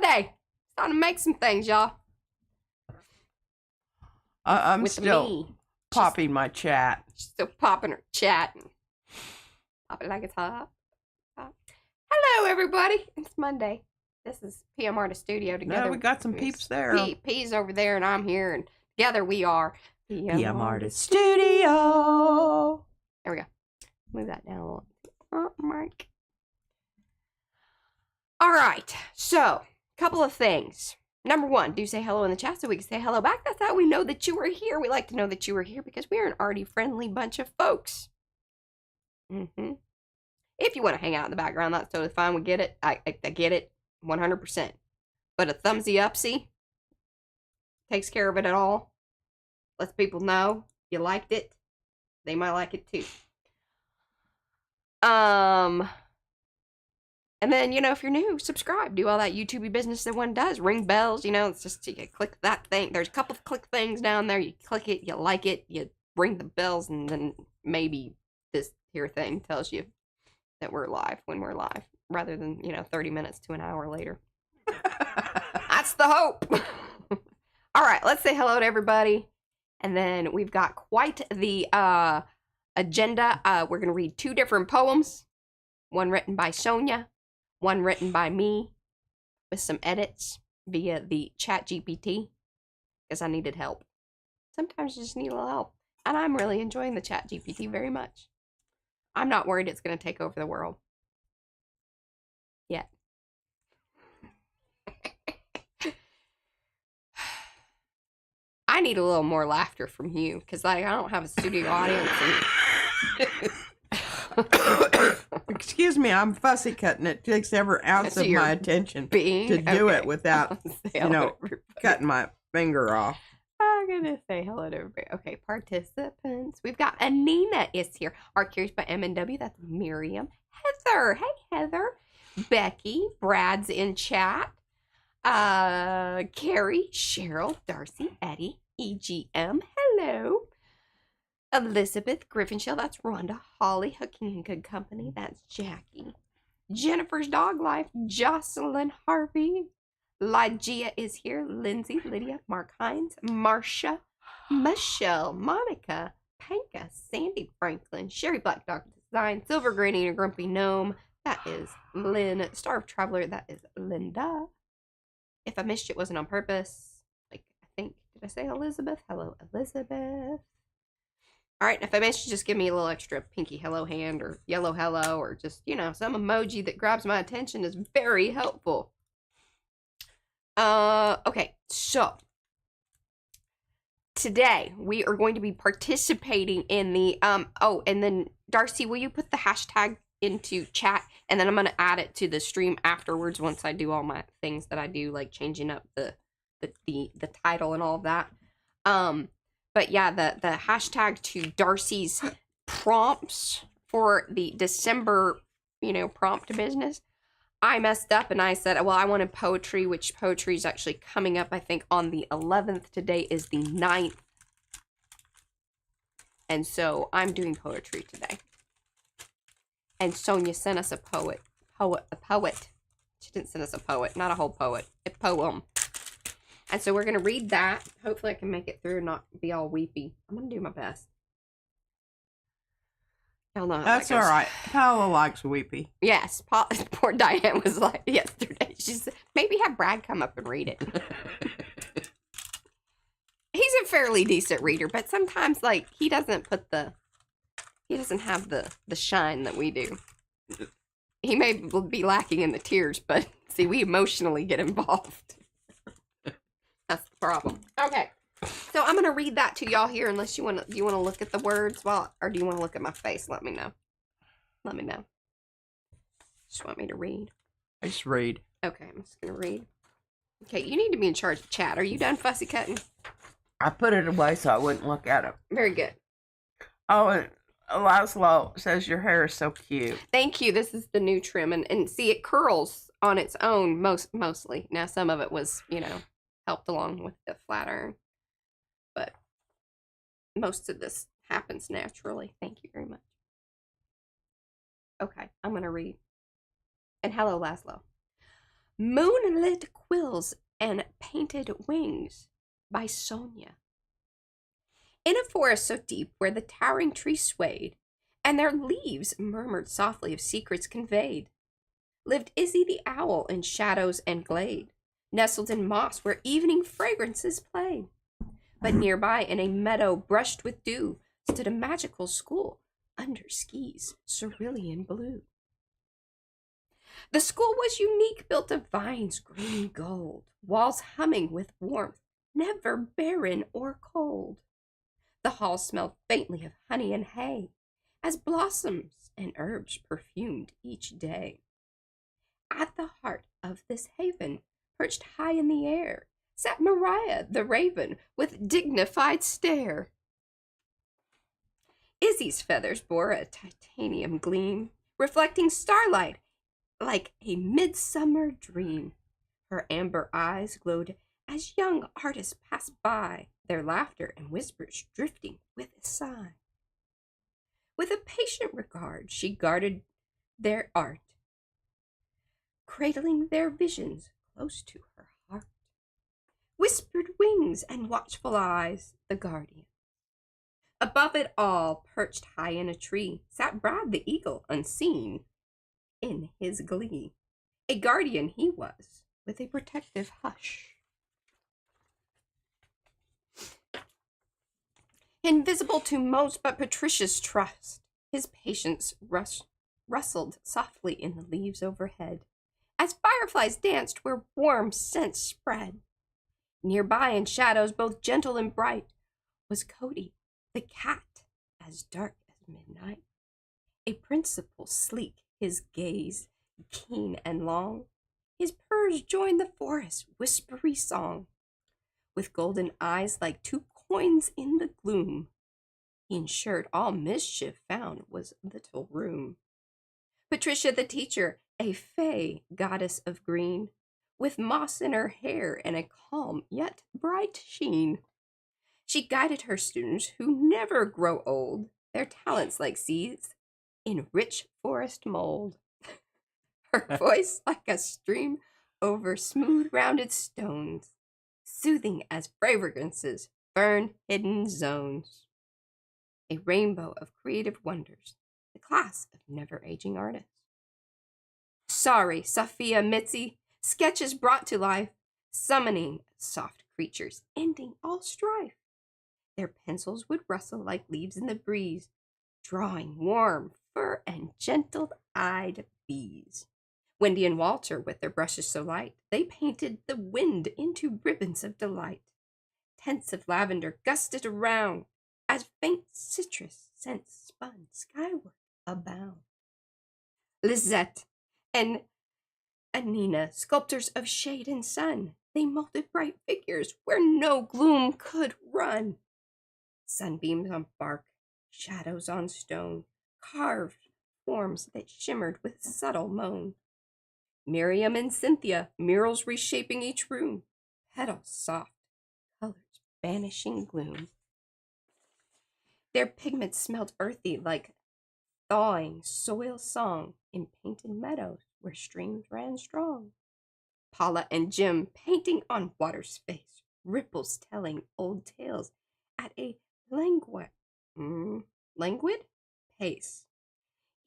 Monday. It's time to make some things, y'all. I'm still popping my chat. She's still popping her chat. Pop it like it's hot. Hello, everybody. It's Monday. This is PM Artist Studio together. No, we got some peeps there. P's over there, and I'm here, and together we are PM Artist Studio. There we go. Move that down a little. Oh, Mike. All right. So, a couple of things. Number one, do say hello in the chat so we can say hello back. That's how we know that you are here. We like to know that you are here because we are an arty-friendly bunch of folks. If you want to hang out in the background, that's totally fine. We get it. I get it 100%. But a thumbsy-upsy takes care of it at all. Lets people know you liked it. They might like it too. And then, you know, if you're new, subscribe. Do all that YouTube business that one does. Ring bells, you know, it's just, you click that thing. There's a couple of click things down there. You click it, you like it, you ring the bells, and then maybe this here thing tells you that we're live when we're live, rather than, you know, 30 minutes to an hour later. That's the hope. All right, let's say hello to everybody. And then we've got quite the agenda. We're going to read 2 different poems. One written by Sonia. One written by me with some edits via the chat GPT because I needed help. Sometimes you just need a little help. And I'm really enjoying the chat GPT very much. I'm not worried it's going to take over the world. Yet. I need a little more laughter from you because like, I don't have a studio audience. Excuse me, I'm fussy cutting. It takes every ounce of my attention to do it without, you know, cutting my finger off. I'm gonna say hello to everybody. Okay, participants. We've got Anina is here. Art Curious by M&W. That's Miriam. Heather. Hey, Heather. Becky. Brad's in chat. Carrie. Cheryl. Darcy. Eddie. EGM. Hello. Elizabeth Griffinshell, that's Rhonda. Holly, Hooking and Good Company, that's Jackie. Jennifer's Dog Life, Jocelyn Harvey. Lygia is here. Lindsay, Lydia, Mark Hines, Marcia, Michelle, Monica, Panka, Sandy Franklin, Sherry Black Dog Design, Silver Green Eater, Grumpy Gnome, that is Lynn. Star of Traveler, that is Linda. If I missed you, it wasn't on purpose. Like, I think, did I say Elizabeth? Hello, Elizabeth. Alright, if I missed you, just give me a little extra pinky hello hand or yellow hello or just, you know, some emoji that grabs my attention is very helpful. Okay, so today we are going to be participating in the, oh, and then Darcy, will you put the hashtag into chat and then I'm going to add it to the stream afterwards once I do all my things that I do, like changing up the title and all of that. But yeah, the hashtag to Darcy's prompts for the December, you know, prompt business, I messed up and I said, well, I wanted poetry, which poetry is actually coming up, I think, on the 11th. Today is the 9th. And so I'm doing poetry today. And Sonia sent us a poet. She didn't send us a poet, not a whole poet, a poem. And so we're going to read that. Hopefully I can make it through and not be all weepy. I'm going to do my best. Y'all know that's all right. Paula likes weepy. Yes. Poor Diane was like yesterday. She said, maybe have Brad come up and read it. He's a fairly decent reader, but sometimes, like, he doesn't have the shine that we do. He may be lacking in the tears, but see, we emotionally get involved. That's the problem. Okay, so I'm gonna read that to y'all here. Unless you want to look at the words, or do you want to look at my face? Let me know. Let me know. Just want me to read. I just read. Okay, I'm just gonna read. Okay, you need to be in charge of chat. Are you done fussy cutting? I put it away so I wouldn't look at it. Very good. Oh, and Laszlo says your hair is so cute. Thank you. This is the new trim, and see, it curls on its own mostly. Now some of it was, you know, helped along with the flat iron, but most of this happens naturally. Thank you very much. Okay, I'm gonna read. And hello, Laszlo. Moonlit Quills and Painted Wings by Sonia. In a forest so deep where the towering trees swayed, and their leaves murmured softly of secrets conveyed, lived Izzy the owl in shadows and glade, nestled in moss where evening fragrances played. But nearby in a meadow brushed with dew stood a magical school under skies cerulean blue. The school was unique, built of vines green gold, walls humming with warmth, never barren or cold. The hall smelled faintly of honey and hay, as blossoms and herbs perfumed each day. At the heart of this haven, perched high in the air, sat Mariah the raven with dignified stare. Izzy's feathers bore a titanium gleam, reflecting starlight like a midsummer dream. Her amber eyes glowed as young artists passed by, their laughter and whispers drifting with a sigh. With a patient regard she guarded their art, cradling their visions close to her heart. Whispered wings and watchful eyes, the guardian. Above it all, perched high in a tree, sat Brad the eagle unseen. In his glee, a guardian he was, with a protective hush. Invisible to most but Patricia's trust, his patience rustled softly in the leaves overhead, as fireflies danced where warm scents spread. Nearby in shadows both gentle and bright was Cody, the cat, as dark as midnight. A principal sleek, his gaze keen and long, his purrs joined the forest's whispery song. With golden eyes like two coins in the gloom, he ensured all mischief found was little room. Patricia the teacher, a fay goddess of green, with moss in her hair and a calm yet bright sheen. She guided her students who never grow old, their talents like seeds in rich forest mold. Her voice like a stream over smooth rounded stones, soothing as fragrances burn hidden zones. A rainbow of creative wonders, the class of never-aging artists. Sorry, Sophia Mitzi, sketches brought to life, summoning soft creatures, ending all strife. Their pencils would rustle like leaves in the breeze, drawing warm fur and gentle-eyed bees. Wendy and Walter, with their brushes so light, they painted the wind into ribbons of delight. Tents of lavender gusted around, as faint citrus scents spun skyward abound. Lizette and Anina, sculptors of shade and sun, they molded bright figures where no gloom could run. Sunbeams on bark, shadows on stone, carved forms that shimmered with subtle moan. Miriam and Cynthia, murals reshaping each room, petals soft, colors banishing gloom. Their pigments smelled earthy like thawing soil song in painted meadows where streams ran strong. Paula and Jim painting on water's face, ripples telling old tales at a languid pace.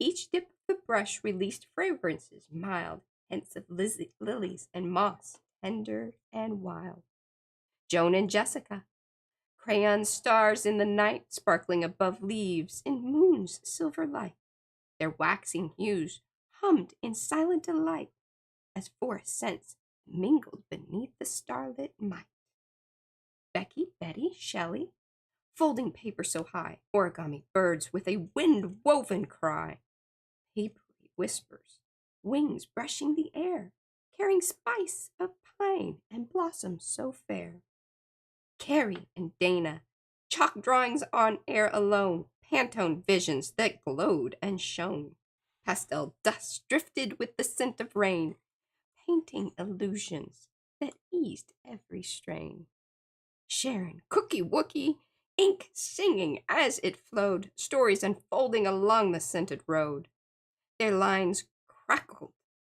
Each dip of the brush released fragrances mild, hints of lilies and moss, tender and wild. Joan and Jessica, crayon stars in the night, sparkling above leaves in moon's silver light. Their waxing hues hummed in silent delight as forest scents mingled beneath the starlit might. Becky, Betty, Shelley, folding paper so high, origami birds with a wind-woven cry. Papery whispers, wings brushing the air, carrying spice of pine and blossoms so fair. Carrie and Dana, chalk drawings on air alone, Pantone visions that glowed and shone. Pastel dust drifted with the scent of rain, painting illusions that eased every strain. Sharon, Cookie Wookie, ink singing as it flowed, stories unfolding along the scented road. Their lines crackled,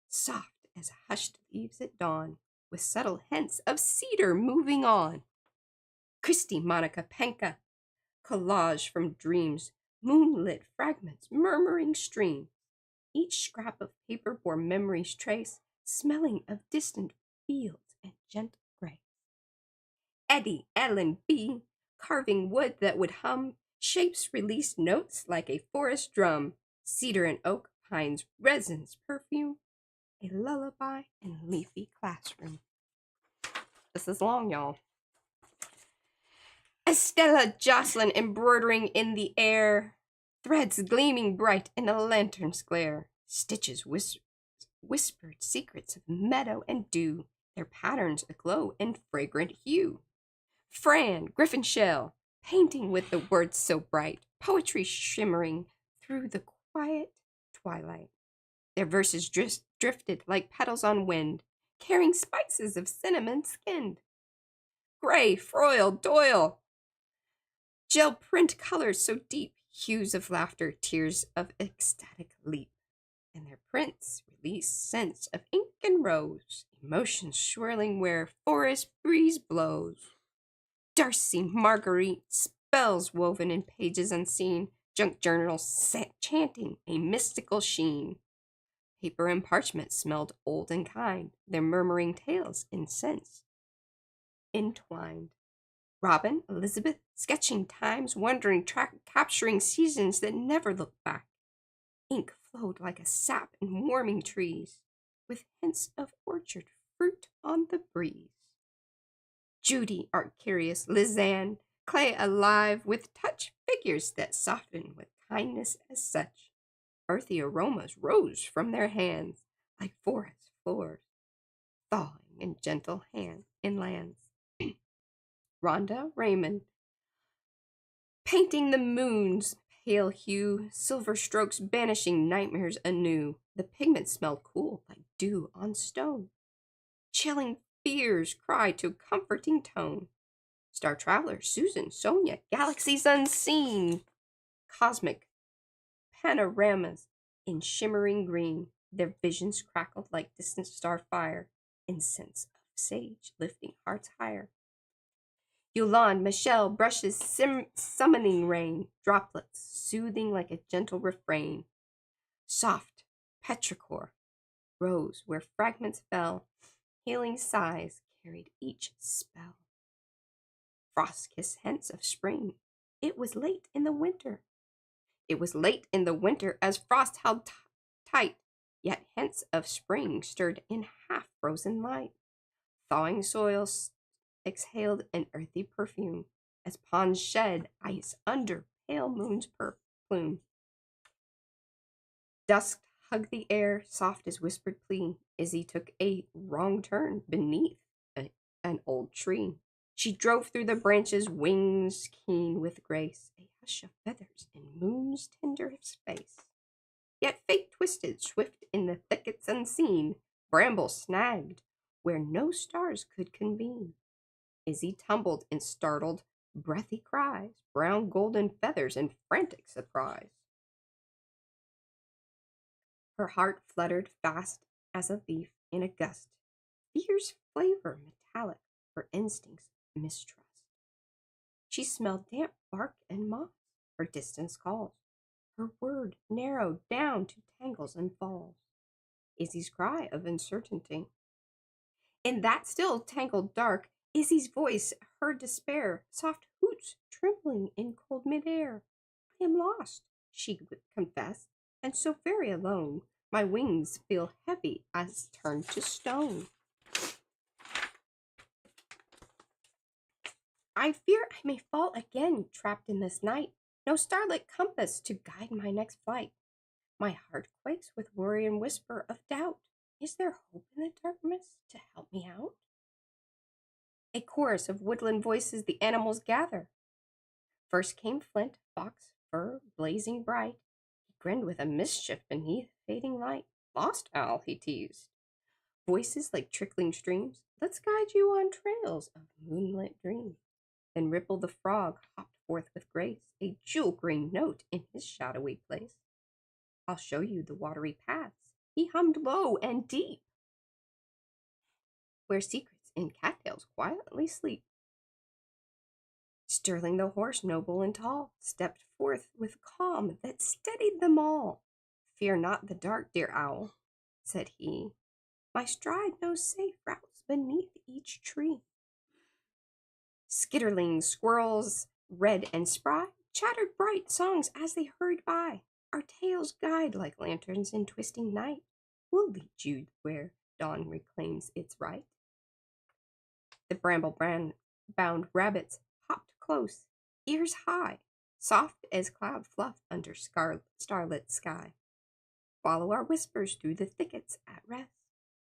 soft as hushed leaves at dawn, with subtle hints of cedar moving on. Christy Monica Penka, collage from dreams, moonlit fragments, murmuring streams. Each scrap of paper bore memory's trace, smelling of distant fields and gentle grace. Eddie Ellen B, carving wood that would hum, shapes released notes like a forest drum, cedar and oak, pines, resins, perfume, a lullaby in leafy classroom. This is long, y'all. Estella Jocelyn embroidering in the air, threads gleaming bright in a lantern's glare, stitches whispered secrets of meadow and dew, their patterns aglow in fragrant hue. Fran Griffin Shell, painting with the words so bright, poetry shimmering through the quiet twilight. Their verses drifted like petals on wind, carrying spices of cinnamon skinned. Gray Froyle Doyle, gel print colors so deep, hues of laughter, tears of ecstatic leap. And their prints release scents of ink and rose, emotions swirling where forest breeze blows. Darcy Marguerite, spells woven in pages unseen, junk journals chanting a mystical sheen. Paper and parchment smelled old and kind, their murmuring tales incense entwined. Robin, Elizabeth, sketching times, wandering capturing seasons that never look back. Ink flowed like a sap in warming trees, with hints of orchard fruit on the breeze. Judy, art curious, Lizanne, clay alive with touch, figures that soften with kindness as such. Earthy aromas rose from their hands, like forest floors, thawing in gentle hand in lands. Rhonda Raymond, painting the moon's pale hue, silver strokes banishing nightmares anew. The pigment smelled cool like dew on stone. Chilling fears cry to comforting tone. Star Traveler, Susan, Sonia, galaxies unseen. Cosmic panoramas in shimmering green. Their visions crackled like distant star fire. Incense of sage lifting hearts higher. Yolande Michelle brushes summoning rain, droplets soothing like a gentle refrain. Soft petrichor rose where fragments fell, healing sighs carried each spell. Frost-kissed hints of spring, it was late in the winter. It was late in the winter as frost held tight, yet hints of spring stirred in half-frozen light. Thawing soils exhaled an earthy perfume as ponds shed ice under pale moon's plume. Dusk hugged the air, soft as whispered plea. Izzy took a wrong turn beneath an old tree. She drove through the branches, wings keen with grace, a hush of feathers in moon's tenderest face. Yet fate twisted, swift in the thickets unseen, bramble snagged where no stars could convene. Izzy tumbled in startled, breathy cries, brown golden feathers in frantic surprise. Her heart fluttered fast as a leaf in a gust, fear's flavor metallic, her instincts mistrust. She smelled damp bark and moss, her distance calls, her word narrowed down to tangles and falls. Izzy's cry of uncertainty. In that still tangled dark, Izzy's voice heard despair, soft hoots trembling in cold midair. I am lost, she would confess, and so very alone. My wings feel heavy as turned to stone. I fear I may fall again, trapped in this night. No starlit compass to guide my next flight. My heart quakes with worry and whisper of doubt. Is there hope in the darkness to help me out? A chorus of woodland voices the animals gather. First came Flint, fox, fur blazing bright. He grinned with a mischief beneath fading light. Lost owl, he teased. Voices like trickling streams. Let's guide you on trails of moonlit dreams. Then Ripple the frog hopped forth with grace, a jewel green note in his shadowy place. I'll show you the watery paths. He hummed low and deep. where secrets in cattails quietly sleep. Sterling the horse, noble and tall, stepped forth with calm that steadied them all. Fear not the dark, dear owl, said he. My stride knows safe routes beneath each tree. Skitterlings, squirrels, red and spry, chattered bright songs as they hurried by. Our tails guide like lanterns in twisting night. We'll lead you where dawn reclaims its right. The bramble-bound rabbits hopped close, ears high, soft as cloud fluff under starlit sky. Follow our whispers through the thickets at rest.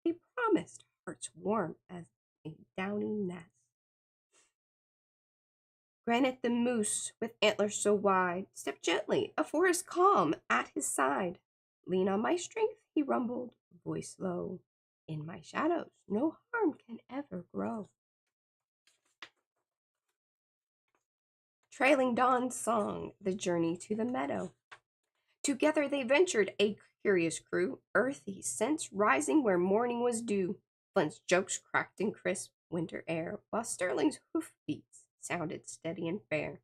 They promised hearts warm as a downy nest. Granite the moose, with antlers so wide, stepped gently, a forest calm, at his side. Lean on my strength, he rumbled, voice low. In my shadows, no harm can ever grow. Trailing dawn's song, the journey to the meadow. Together they ventured, a curious crew, earthy scents rising where morning was due. Flint's jokes cracked in crisp winter air, while Sterling's hoofbeats sounded steady and fair.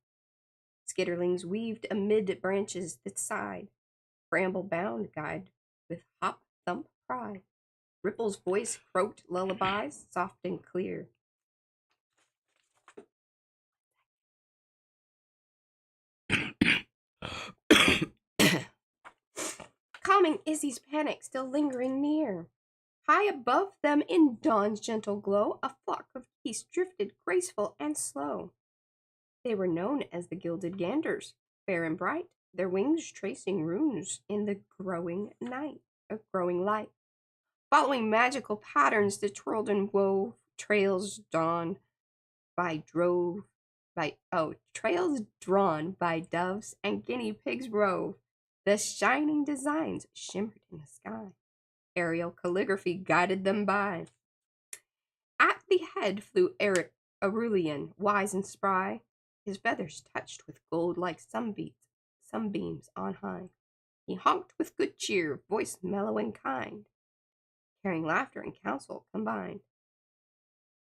Skitterlings weaved amid branches that sighed. Bramble-bound guide with hop-thump pride. Ripple's voice croaked lullabies, soft and clear. Calming Izzy's panic still lingering near. High above them in dawn's gentle glow, a flock of geese drifted graceful and slow. They were known as the gilded ganders, fair and bright, their wings tracing runes in the growing light. Following magical patterns that twirled and wove, trails drawn by doves and guinea pigs rove. The shining designs shimmered in the sky. Aerial calligraphy guided them by. At the head flew Aurelian, wise and spry, his feathers touched with gold like sunbeams on high. He honked with good cheer, voice mellow and kind, carrying laughter and counsel combined.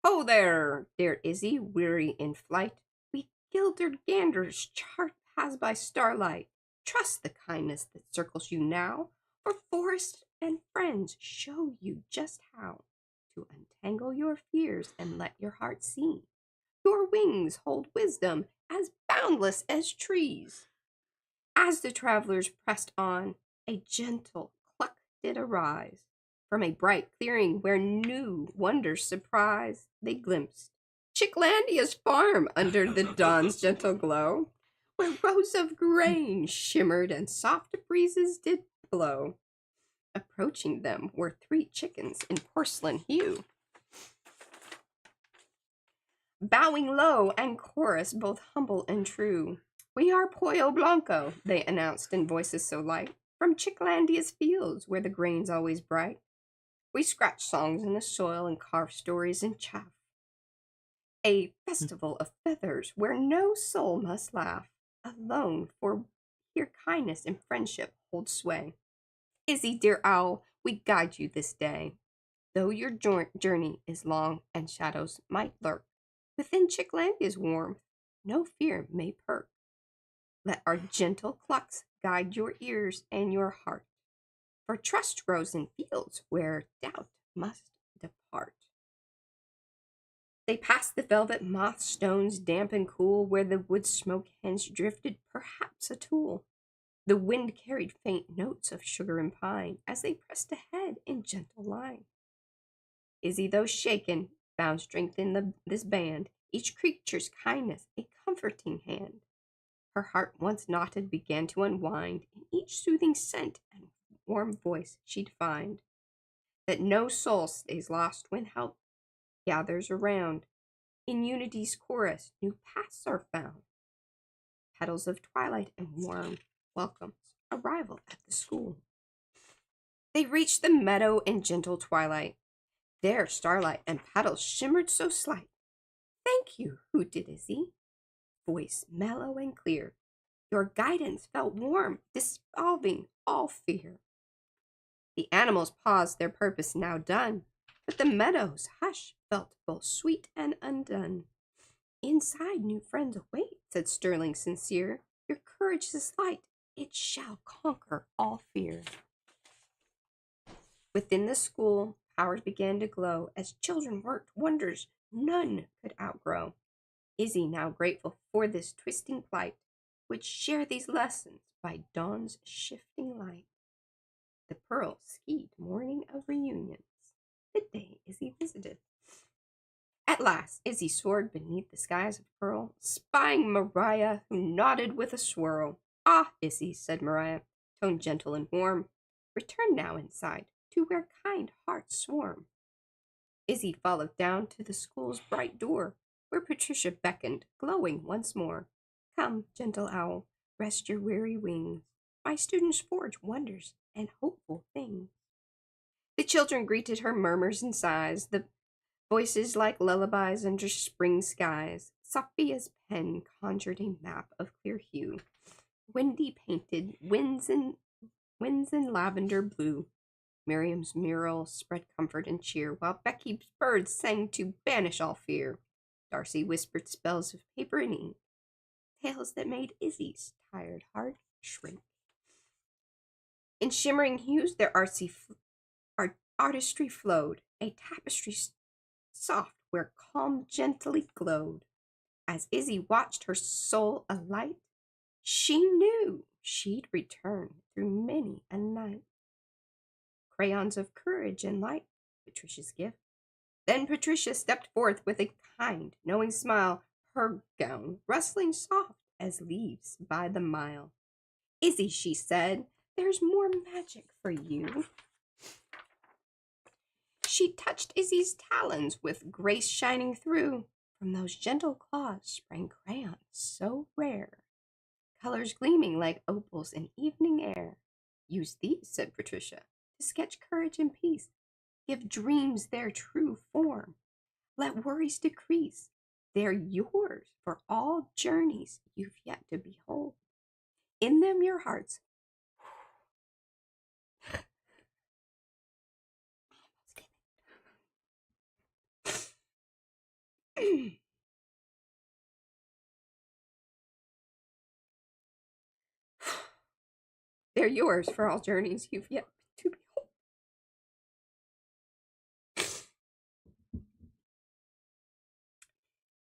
Ho there, dear Izzy, weary in flight. We gilded ganders chart paths by starlight. Trust the kindness that circles you now, for forest and friends show you just how to untangle your fears and let your heart see. Your wings hold wisdom as boundless as trees. As the travelers pressed on, a gentle cluck did arise. From a bright clearing where new wonders surprise, they glimpsed Chicklandia's farm under the dawn's gentle glow, where rows of grain shimmered and soft breezes did blow. Approaching them were 3 chickens in porcelain hue. Bowing low and chorus both humble and true. We are Pollo Blanco, they announced in voices so light, from Chicklandia's fields where the grain's always bright. We scratch songs in the soil and carve stories in chaff. A festival of feathers where no soul must laugh alone, for here kindness and friendship hold sway. Izzy, dear owl, we guide you this day. Though your journey is long and shadows might lurk, within Chicklandia's warmth no fear may perk. Let our gentle clucks guide your ears and your heart, for trust grows in fields where doubt must depart. They passed the velvet moss stones damp and cool, where the wood smoke hens drifted, perhaps a tool. The wind carried faint notes of sugar and pine as they pressed ahead in gentle line. Izzy, though shaken, found strength in this band, each creature's kindness a comforting hand. Her heart once knotted began to unwind, in each soothing scent and warm voice she'd find that no soul stays lost when help gathers around. In unity's chorus, new paths are found. Petals of twilight and warm welcomes arrival at the school. They reached the meadow in gentle twilight. There starlight and petals shimmered so slight. Thank you, hooted Izzy, voice mellow and clear. Your guidance felt warm, dissolving all fear. The animals paused, their purpose now done, But the meadow's hush felt both sweet and undone. Inside new friends await, said Sterling sincere. Your courage is light, it shall conquer all fear. Within the school, powers began to glow as children worked wonders none could outgrow. Izzy, now grateful for this twisting plight, would share these lessons by dawn's shifting light. The Pearl skied morning of reunions, the day Izzy visited. At last, Izzy soared beneath the skies of pearl, spying Mariah, who nodded with a swirl. Ah, Izzy, said Mariah, tone gentle and warm, return now inside to where kind hearts swarm. Izzy followed down to the school's bright door, where Patricia beckoned, glowing once more. Come, gentle owl, rest your weary wings. My students forge wonders and hopeful things. The children greeted her murmurs and sighs, the voices like lullabies under spring skies. Sophia's pen conjured a map of clear hue. Windy painted winds in lavender blue. Miriam's mural spread comfort and cheer, while Becky's birds sang to banish all fear. Darcy whispered spells of paper and ink, tales that made Izzy's tired heart shrink. In shimmering hues their artistry flowed, a tapestry soft where calm gently glowed. As Izzy watched her soul alight, she knew she'd return through many a night. Crayons of courage and light, Patricia's gift. Then Patricia stepped forth with a kind, knowing smile, her gown rustling soft as leaves by the mile. Izzy, she said, there's more magic for you. She touched Izzy's talons with grace shining through. From those gentle claws sprang crayons so rare, colors gleaming like opals in evening air. Use these, said Patricia, to sketch courage and peace. Give dreams their true form. Let worries decrease. They're yours for all journeys you've yet to behold. In them your hearts they're yours for all journeys you've yet to behold.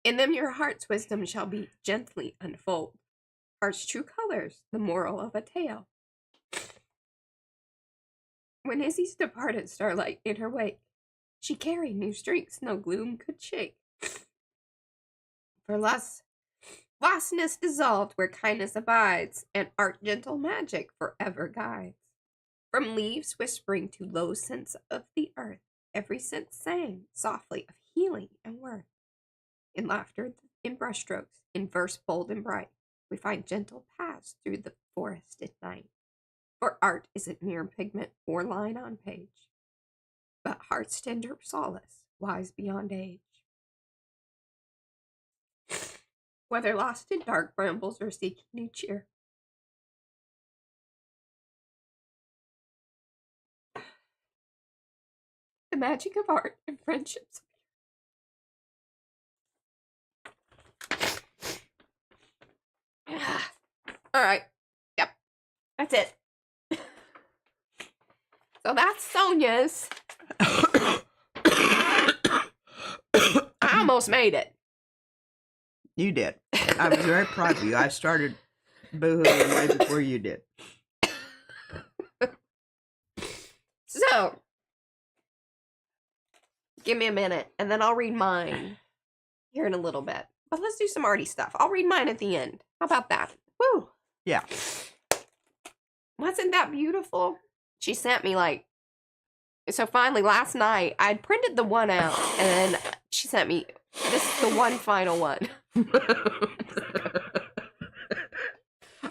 In them your heart's wisdom shall be gently unfold. Heart's true colors, the moral of a tale. When Izzy's departed starlight in her wake, she carried new strengths no gloom could shake. For lostness dissolved where kindness abides, and art gentle magic forever guides. From leaves whispering to low scents of the earth, every sense sang softly of healing and worth. In laughter, in brushstrokes, in verse bold and bright, we find gentle paths through the forest at night. For art isn't mere pigment or line on page, but heart's tender solace, wise beyond age. Whether lost in dark brambles or seeking new cheer, the magic of art and friendships. All right. Yep. That's it. So that's Sonia's. I almost made it. You did. I was very proud of you. I started boohooing way before you did. So, give me a minute, and then I'll read mine here in a little bit. But let's do some arty stuff. I'll read mine at the end. How about that? Woo! Yeah. Wasn't that beautiful? She sent me so finally last night, I'd printed the one out, and then she sent me, this is the one final one.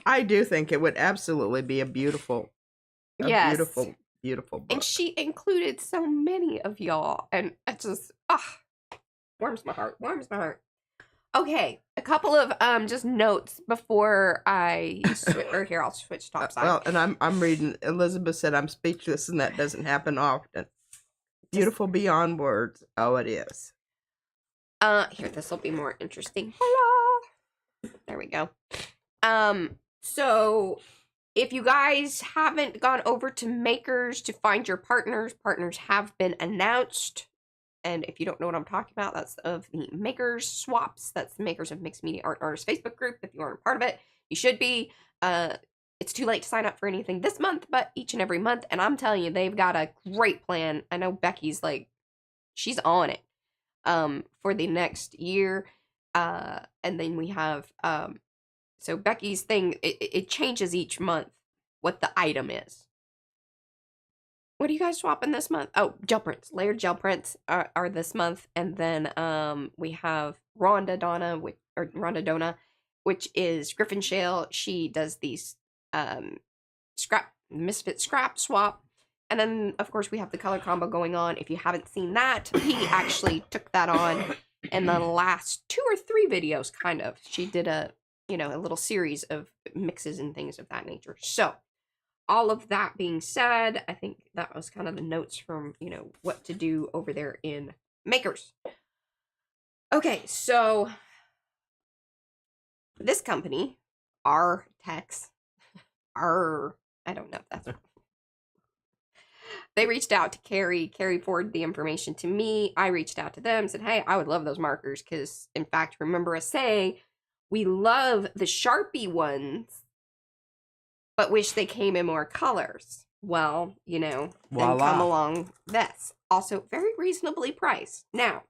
I do think it would absolutely be a beautiful book. And she included so many of y'all, and it just, warms my heart. Okay, a couple of just notes before I I'll switch topside. Well, and I'm reading. Elizabeth said I'm speechless, and that doesn't happen often. Beautiful beyond words. Oh, it is. Here, this will be more interesting. Hello. There we go. So if you guys haven't gone over to Makers to find your partners have been announced. And if you don't know what I'm talking about, that's of the Makers Swaps. That's the Makers of Mixed Media Art Artists Facebook group. If you aren't a part of it, you should be. It's too late to sign up for anything this month, but each and every month. And I'm telling you, they've got a great plan. I know Becky's like, she's on it for the next year. And then we have, so Becky's thing, it changes each month what the item is. What are you guys swapping this month? Oh, gel prints. Layered gel prints are this month. And then we have Rhonda Donna, which is Griffin Shale. She does these Misfit scrap swap. And then, of course, we have the color combo going on. If you haven't seen that, he actually took that on in the last 2 or 3 videos, kind of. She did a little series of mixes and things of that nature. So, all of that being said, I think that was kind of the notes from, what to do over there in Makers. Okay, so this company, Arrtx, I don't know if that's they reached out to Carrie forwarded the information to me. I reached out to them, said, hey, I would love those markers, because, in fact, remember us saying, we love the Sharpie ones, but wish they came in more colors. Well, then come along this. Also, very reasonably priced. Now,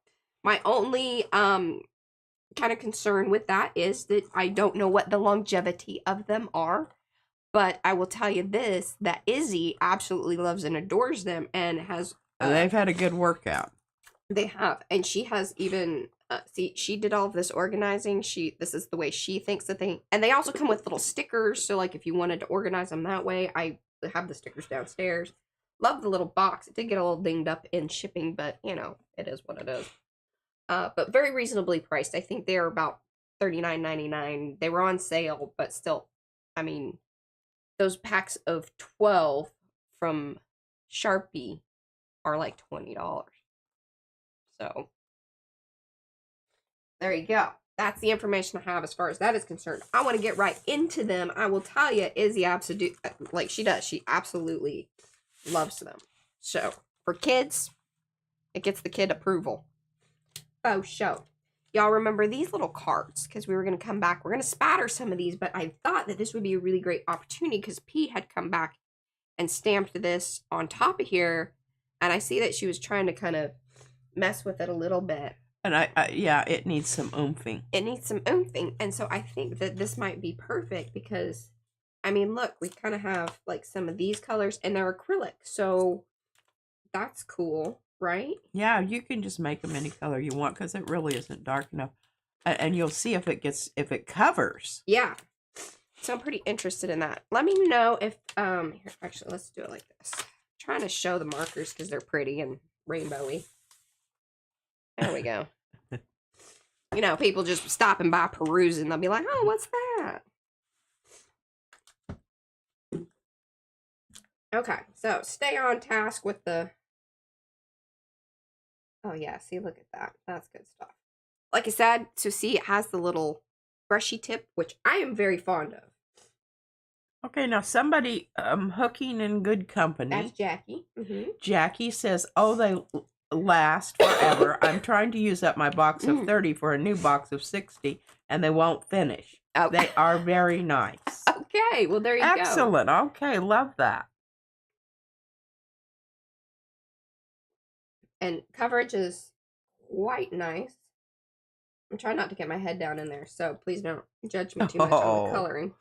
my only kind of concern with that is that I don't know what the longevity of them are. But I will tell you this, that Izzy absolutely loves and adores them and has... they've had a good workout. They have. And she has even... she did all of this organizing. This is the way she thinks that they... And they also come with little stickers. So, like, if you wanted to organize them that way, I have the stickers downstairs. Love the little box. It did get a little dinged up in shipping, but, it is what it is. But very reasonably priced. I think they're about $39.99. They were on sale, but still, I mean... Those packs of 12 from Sharpie are like $20. So, there you go. That's the information I have as far as that is concerned. I want to get right into them. I will tell you, Izzy absolutely, like she does, she absolutely loves them. So, for kids, it gets the kid approval. Oh, show. Y'all remember these little cards, because we were going to come back. We're going to spatter some of these, but I thought that this would be a really great opportunity because Pete had come back and stamped this on top of here, and I see that she was trying to kind of mess with it a little bit. And yeah, it needs some oomping. It needs some oomping, and so I think that this might be perfect because, I mean, look, we kind of have like some of these colors, and they're acrylic, so that's cool. Right? Yeah, you can just make them any color you want because it really isn't dark enough. And you'll see if it covers. Yeah. So I'm pretty interested in that. Let me know if, here, actually, let's do it like this. I'm trying to show the markers because they're pretty and rainbowy. There we go. People just stopping by perusing. They'll be like, oh, what's that? Okay, so stay on task with the... Oh, yeah. See, look at that. That's good stuff. Like I said, so see, it has the little brushy tip, which I am very fond of. Okay, now somebody hooking in good company. That's Jackie. Mm-hmm. Jackie says, oh, they last forever. I'm trying to use up my box of 30 for a new box of 60, and they won't finish. Oh. They are very nice. Okay, well, there you go. Excellent. Okay, love that. And coverage is quite nice. I'm trying not to get my head down in there, so please don't judge me too much on the coloring.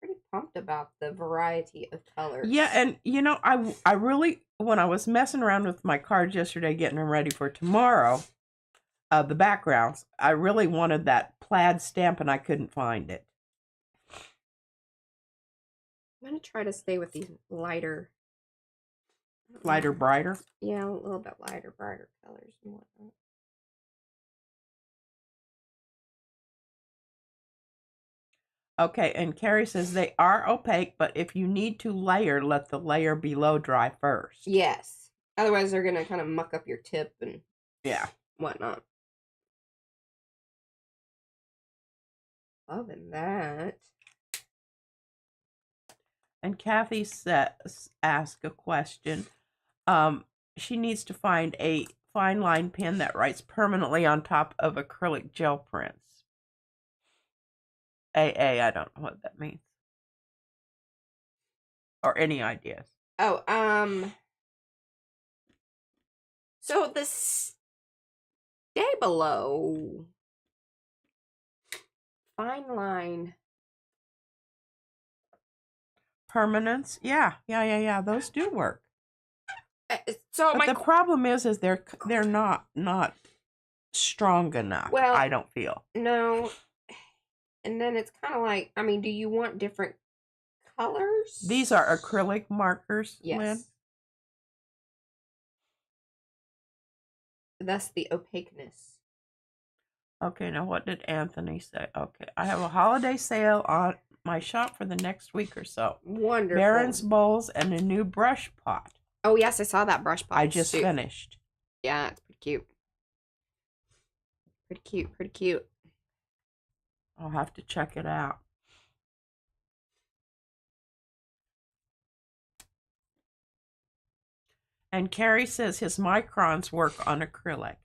Pretty pumped about the variety of colors. Yeah, and I really, when I was messing around with my cards yesterday, getting them ready for tomorrow, the backgrounds, I really wanted that plaid stamp, and I couldn't find it. I'm going to try to stay with these lighter, brighter? Yeah, a little bit lighter, brighter colors and whatnot. Okay, and Carrie says they are opaque, but if you need to layer, let the layer below dry first. Yes. Otherwise, they're going to kind of muck up your tip and Yeah. whatnot. Loving that. And Kathy asked a question. She needs to find a fine line pen that writes permanently on top of acrylic gel prints. I don't know what that means. Or any ideas. Oh, so the Stabilo fine line Permanence? Yeah. Those do work. So but the problem is they're not strong enough. Well, I don't feel. No. And then it's kind of like, I mean, do you want different colors? These are acrylic markers, yes. Lynn. Thus the opaqueness. Okay, now what did Anthony say? Okay, I have a holiday sale on my shop for the next week or so. Wonderful. Baron's bowls and a new brush pot. Oh, yes, I saw that brush pot. I just finished. Yeah, it's pretty cute. Pretty cute. I'll have to check it out. And Carrie says his microns work on acrylic.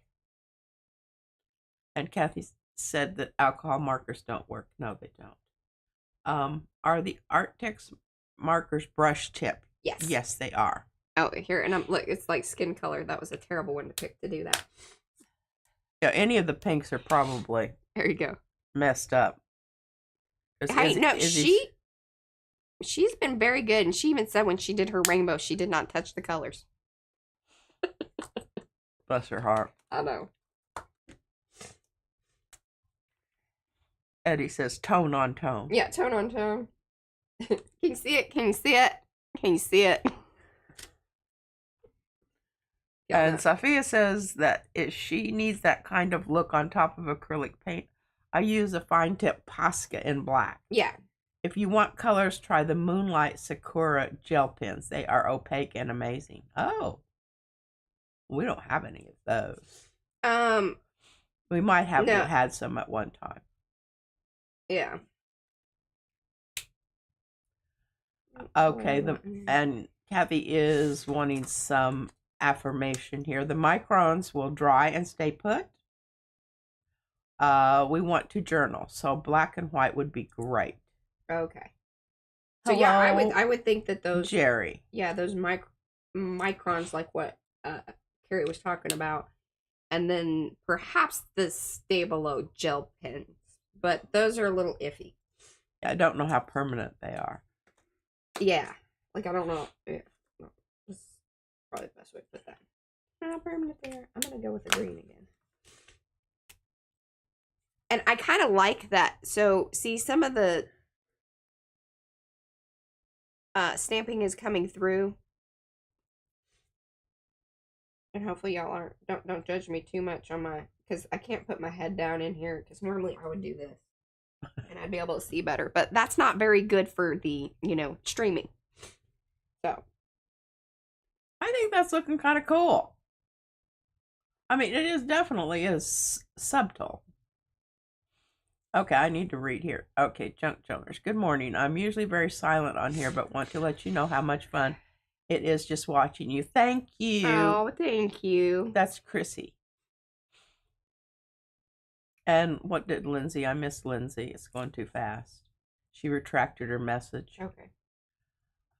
And Kathy said that alcohol markers don't work. No, they don't. Are the Arrtx markers brush tip? Yes. Yes, they are. Oh, here, and look, it's like skin color. That was a terrible one to pick to do that. Yeah, any of the pinks are probably there you go messed up. Hey, no, she's been very good, and she even said when she did her rainbow, she did not touch the colors. Bless her heart. I know. Eddie says tone on tone. Yeah, tone on tone. Can you see it? Can you see it? Can you see it? Yeah, and Sophia says that if she needs that kind of look on top of acrylic paint, I use a fine tip Posca in black. Yeah. If you want colors, try the Moonlight Sakura gel pens. They are opaque and amazing. Oh. We don't have any of those. We might have had some at one time. Yeah. Okay, and Kathy is wanting some affirmation here. The microns will dry and stay put. We want to journal, so black and white would be great. Okay. So hello, yeah, I would think that those Jerry. Yeah, those microns, like what Carrie was talking about, and then perhaps the Stabilo gel pens, but those are a little iffy. Yeah, I don't know how permanent they are. Yeah, like I don't know. Yeah, no, this is probably the best way to put that. How permanent they are. I'm gonna go with the green again. And I kind of like that. So, see, some of the stamping is coming through. And hopefully y'all aren't, don't judge me too much on my, because I can't put my head down in here, because normally I would do this. And I'd be able to see better. But that's not very good for the, streaming. So. I think that's looking kind of cool. I mean, it is definitely is subtle. Okay, I need to read here. Okay, Junk Joners. Good morning. I'm usually very silent on here, but want to let you know how much fun it is just watching you. Thank you. Oh, thank you. That's Chrissy. And what did Lindsay? I miss Lindsay. It's going too fast. She retracted her message. Okay.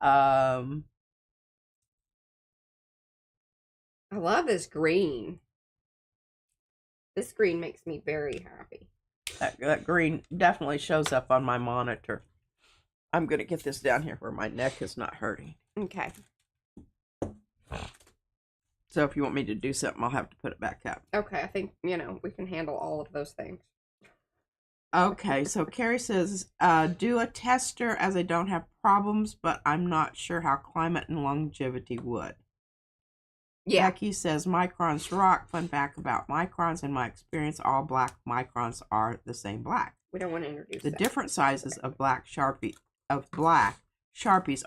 I love this green. This green makes me very happy. That green definitely shows up on my monitor. I'm going to get this down here where my neck is not hurting. Okay. So if you want me to do something, I'll have to put it back up. Okay, I think, we can handle all of those things. Okay, so Carrie says, do a tester as I don't have problems, but I'm not sure how climate and longevity would. Yeah. Becky says, microns rock. Fun fact about microns. In my experience, all black microns are the same black. We don't want to introduce The that. different sizes of black Sharpies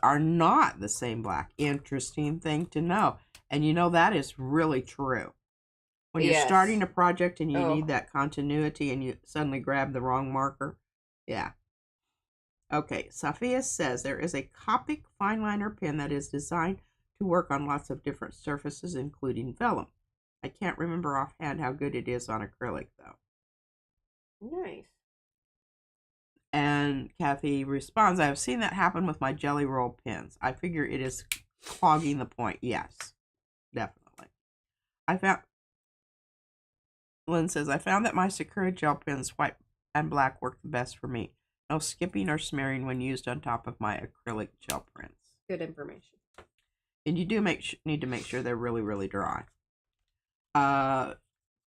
are not the same black. Interesting thing to know. And you know, that is really true. When you're starting a project and you need that continuity and you suddenly grab the wrong marker. Yeah. Okay, Sophia says there is a Copic fine liner pen that is designed to work on lots of different surfaces, including vellum. I can't remember offhand how good it is on acrylic, though. Nice. And Kathy responds, I have seen that happen with my jelly roll pens. I figure it is clogging the point. Yes, definitely. Lynn says, I found that my Sakura gel pens, white and black, work the best for me. No skipping or smearing when used on top of my acrylic gel prints. Good information. And you do need to make sure they're really, really dry.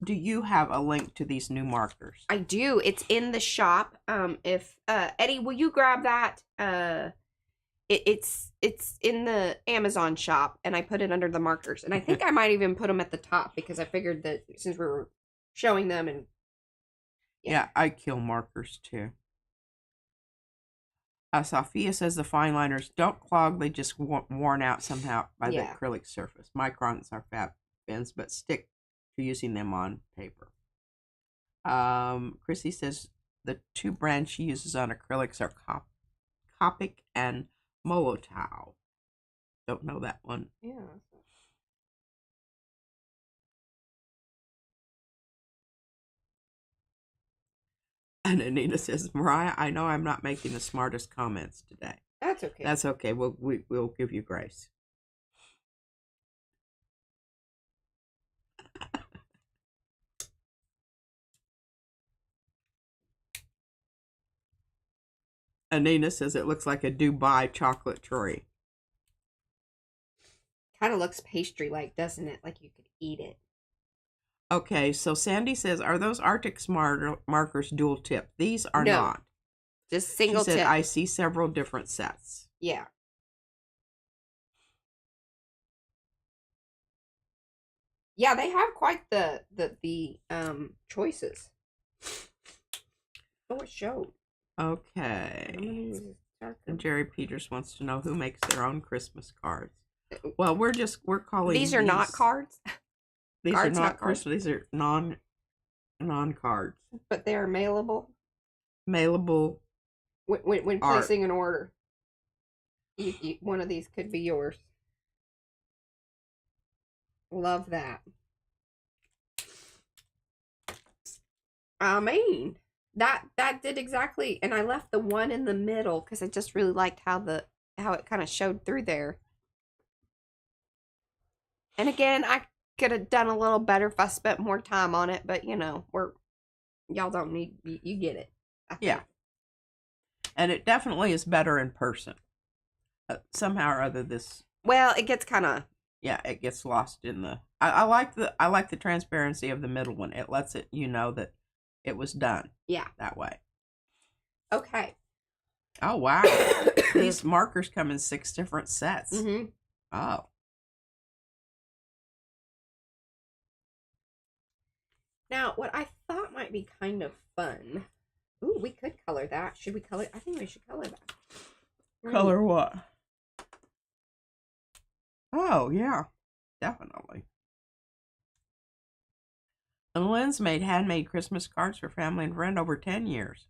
Do you have a link to these new markers? I do. It's in the shop. If Eddie, will you grab that? It's in the Amazon shop, and I put it under the markers. And I think I might even put them at the top because I figured that since we were showing them and yeah, I kill markers too. Sophia says the fine liners don't clog; they just worn out somehow by the acrylic surface. Microns are fat pens, but stick to using them on paper. Chrissy says the two brands she uses on acrylics are Copic and Molotov. Don't know that one. Yeah. And Anita says, Mariah, I know I'm not making the smartest comments today. That's okay. That's okay. We'll give you grace. Anina says it looks like a Dubai chocolate tree. Kind of looks pastry-like, doesn't it? Like you could eat it. Okay, so Sandy says, are those Arrtx markers dual tip? These are not. Just single tip. tip. I see several different sets. Yeah. Yeah, they have quite the choices. Oh, it showed. Okay. And Jerry Peters wants to know who makes their own Christmas cards. Well, we're calling these are not cards. These cards, are not Christmas. These are non cards. But they are mailable. Mailable. When placing an order, one of these could be yours. Love that. I mean, that did exactly, and I left the one in the middle because I just really liked how it kind of showed through there. And again, I could have done a little better if I spent more time on it, but you know, y'all don't need, you get it. Yeah. And it definitely is better in person. Somehow or other well, it gets kind of, yeah, it gets lost in the, I like the transparency of the middle one. It lets you know that it was done. Yeah. That way. Okay. Oh, wow. These markers come in 6 different sets. Mm-hmm. Oh. Now, what I thought might be kind of fun. Ooh, we could color that. Should we color? I think we should color that. Color what? Oh, yeah. Definitely. And Lynn's made handmade Christmas cards for family and friend over 10 years.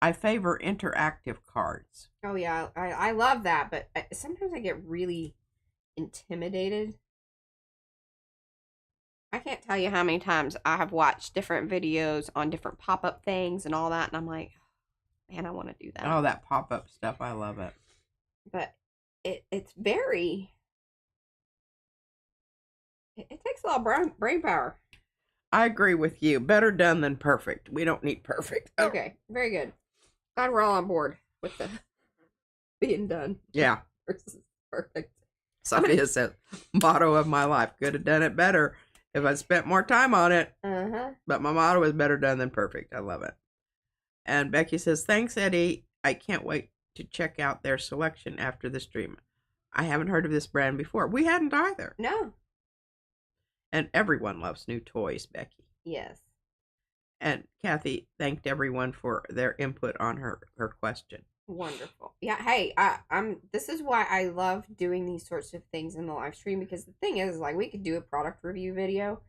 I favor interactive cards. Oh, yeah. I love that, but sometimes I get really intimidated. I can't tell you how many times I have watched different videos on different pop-up things and all that, and I'm like, man, I want to do that. Oh, that pop-up stuff. I love it. But it's very... It takes a lot of brain power. I agree with you. Better done than perfect. We don't need perfect. Okay, very good. Glad we're all on board with the being done. Yeah. Versus perfect. Sophia said, motto of my life. Could have done it better if I spent more time on it. Uh-huh. But my motto is better done than perfect. I love it. And Becky says, thanks, Eddie. I can't wait to check out their selection after the stream. I haven't heard of this brand before. We hadn't either. No. And everyone loves new toys, Becky. Yes. And Kathy thanked everyone for their input on her question. Wonderful. Yeah, hey, I'm this is why I love doing these sorts of things in the live stream, because the thing is, like, we could do a product review video,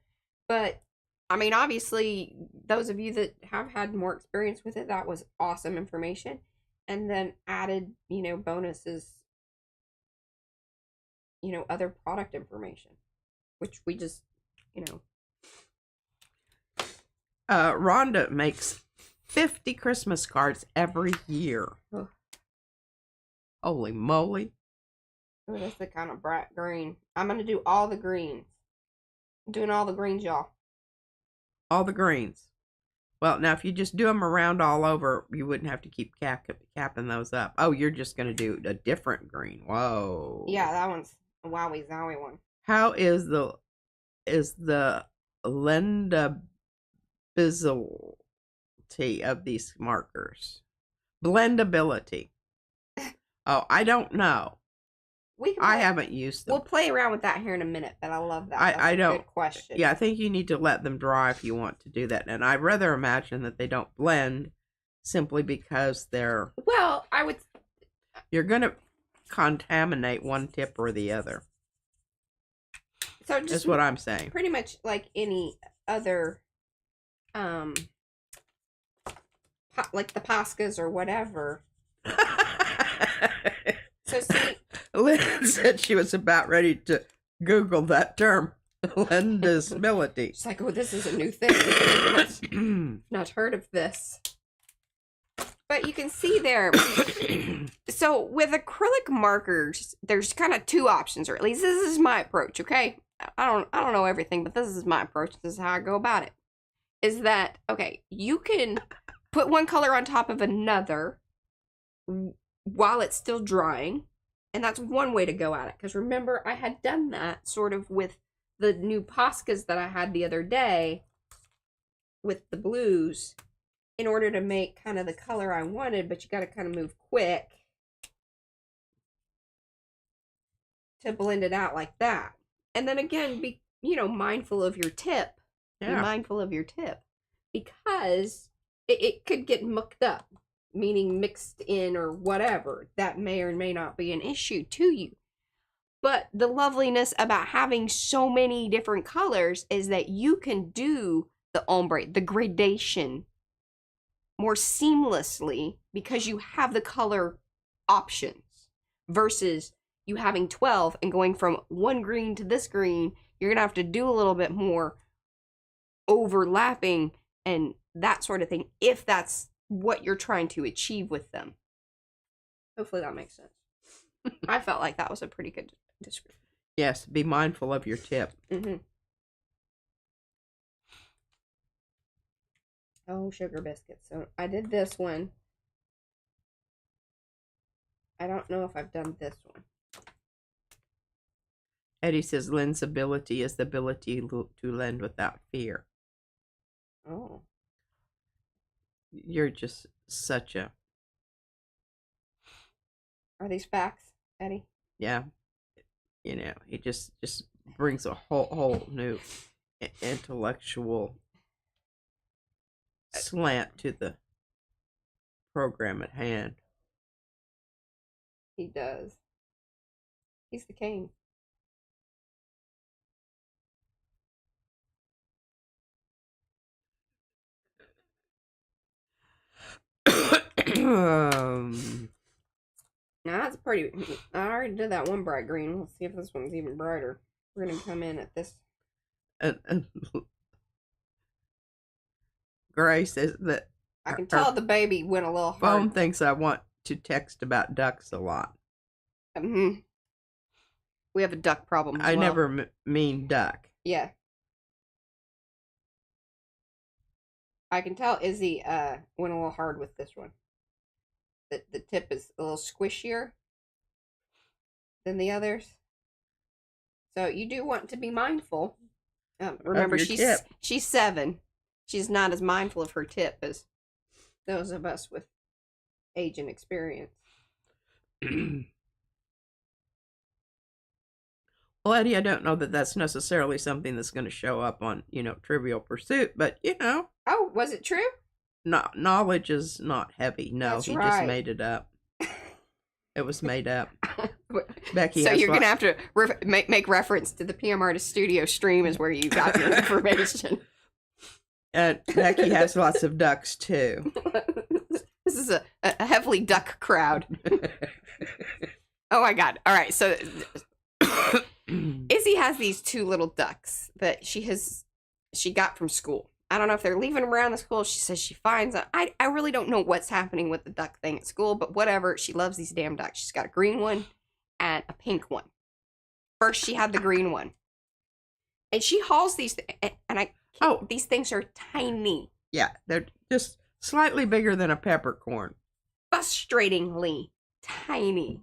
but I mean, obviously, those of you that have had more experience with it, that was awesome information. And then added, bonuses, other product information, which we just, Rhonda makes 50 Christmas cards every year. Ugh. Holy moly. Oh, that's the kind of bright green. I'm going to do all the greens. I'm doing all the greens, y'all. All the greens. Well, now, if you just do them around all over, you wouldn't have to keep capping those up. Oh, you're just going to do a different green. Whoa. Yeah, that one's a wowie zowie one. How is the lendability of these markers? Blendability. Oh, I don't know. I haven't used them. We'll play around with that here in a minute, but I love that. I don't. Good question. Yeah, I think you need to let them dry if you want to do that. And I'd rather imagine that they don't blend simply because they're... Well, I would... You're going to contaminate one tip or the other. So just that's what I'm saying. Pretty much like any other, like the Pascas or whatever. So see, Lynn said she was about ready to Google that term, lendability. She's like, oh, this is a new thing. Not heard of this. But you can see there. So with acrylic markers, there's kind of two options, or at least this is my approach, okay? I don't know everything, but this is my approach. This is how I go about it. Is that, okay, you can put one color on top of another while it's still drying. And that's one way to go at it. Because remember, I had done that sort of with the new Poscas that I had the other day with the blues in order to make kind of the color I wanted, but you got to kind of move quick to blend it out like that. And then again, be, mindful of your tip. Yeah. Be mindful of your tip. Because it could get mucked up. Meaning mixed in or whatever. That may or may not be an issue to you. But the loveliness about having so many different colors is that you can do the ombre, the gradation, more seamlessly because you have the color options versus you having 12 and going from one green to this green. You're going to have to do a little bit more overlapping and that sort of thing if that's what you're trying to achieve with them. Hopefully that makes sense. I felt like that was a pretty good description. Yes, be mindful of your tip. Mm-hmm. Oh, sugar biscuits. So I did this one. I don't know if I've done this one. Eddie says Lynn's ability is the ability to lend without fear. Oh. You're just such a... Are these facts, Eddie? Yeah. He just brings a whole new intellectual slant to the program at hand. He does. He's the king. Now that's pretty. I already did that one bright green. Let's see if this one's even brighter. We're gonna come in at this. And Grace says that I can tell the baby went a little hard. Phone thinks I want to text about ducks a lot. We have a duck problem. I never mean duck. Yeah. I can tell Izzy went a little hard with this one. The tip is a little squishier than the others. So you do want to be mindful. Remember, she's 7. She's not as mindful of her tip as those of us with age and experience. Well, Eddie, I don't know that that's necessarily something that's going to show up on, Trivial Pursuit, but, Oh, was it true? knowledge is not heavy. No, That's he just right. made it up. It was made up. Becky So has you're going to have to make reference to the PM Artist Studio stream is where you got your information. And Becky has lots of ducks, too. This is a heavily duck crowd. Oh, my God. All right, so Izzy has these two little ducks that she got from school. I don't know if they're leaving around the school. She says she finds them. I really don't know what's happening with the duck thing at school, but whatever. She loves these damn ducks. She's got a green one and a pink one. First, she had the green one. And she hauls these, these things are tiny. Yeah, they're just slightly bigger than a peppercorn. Frustratingly tiny.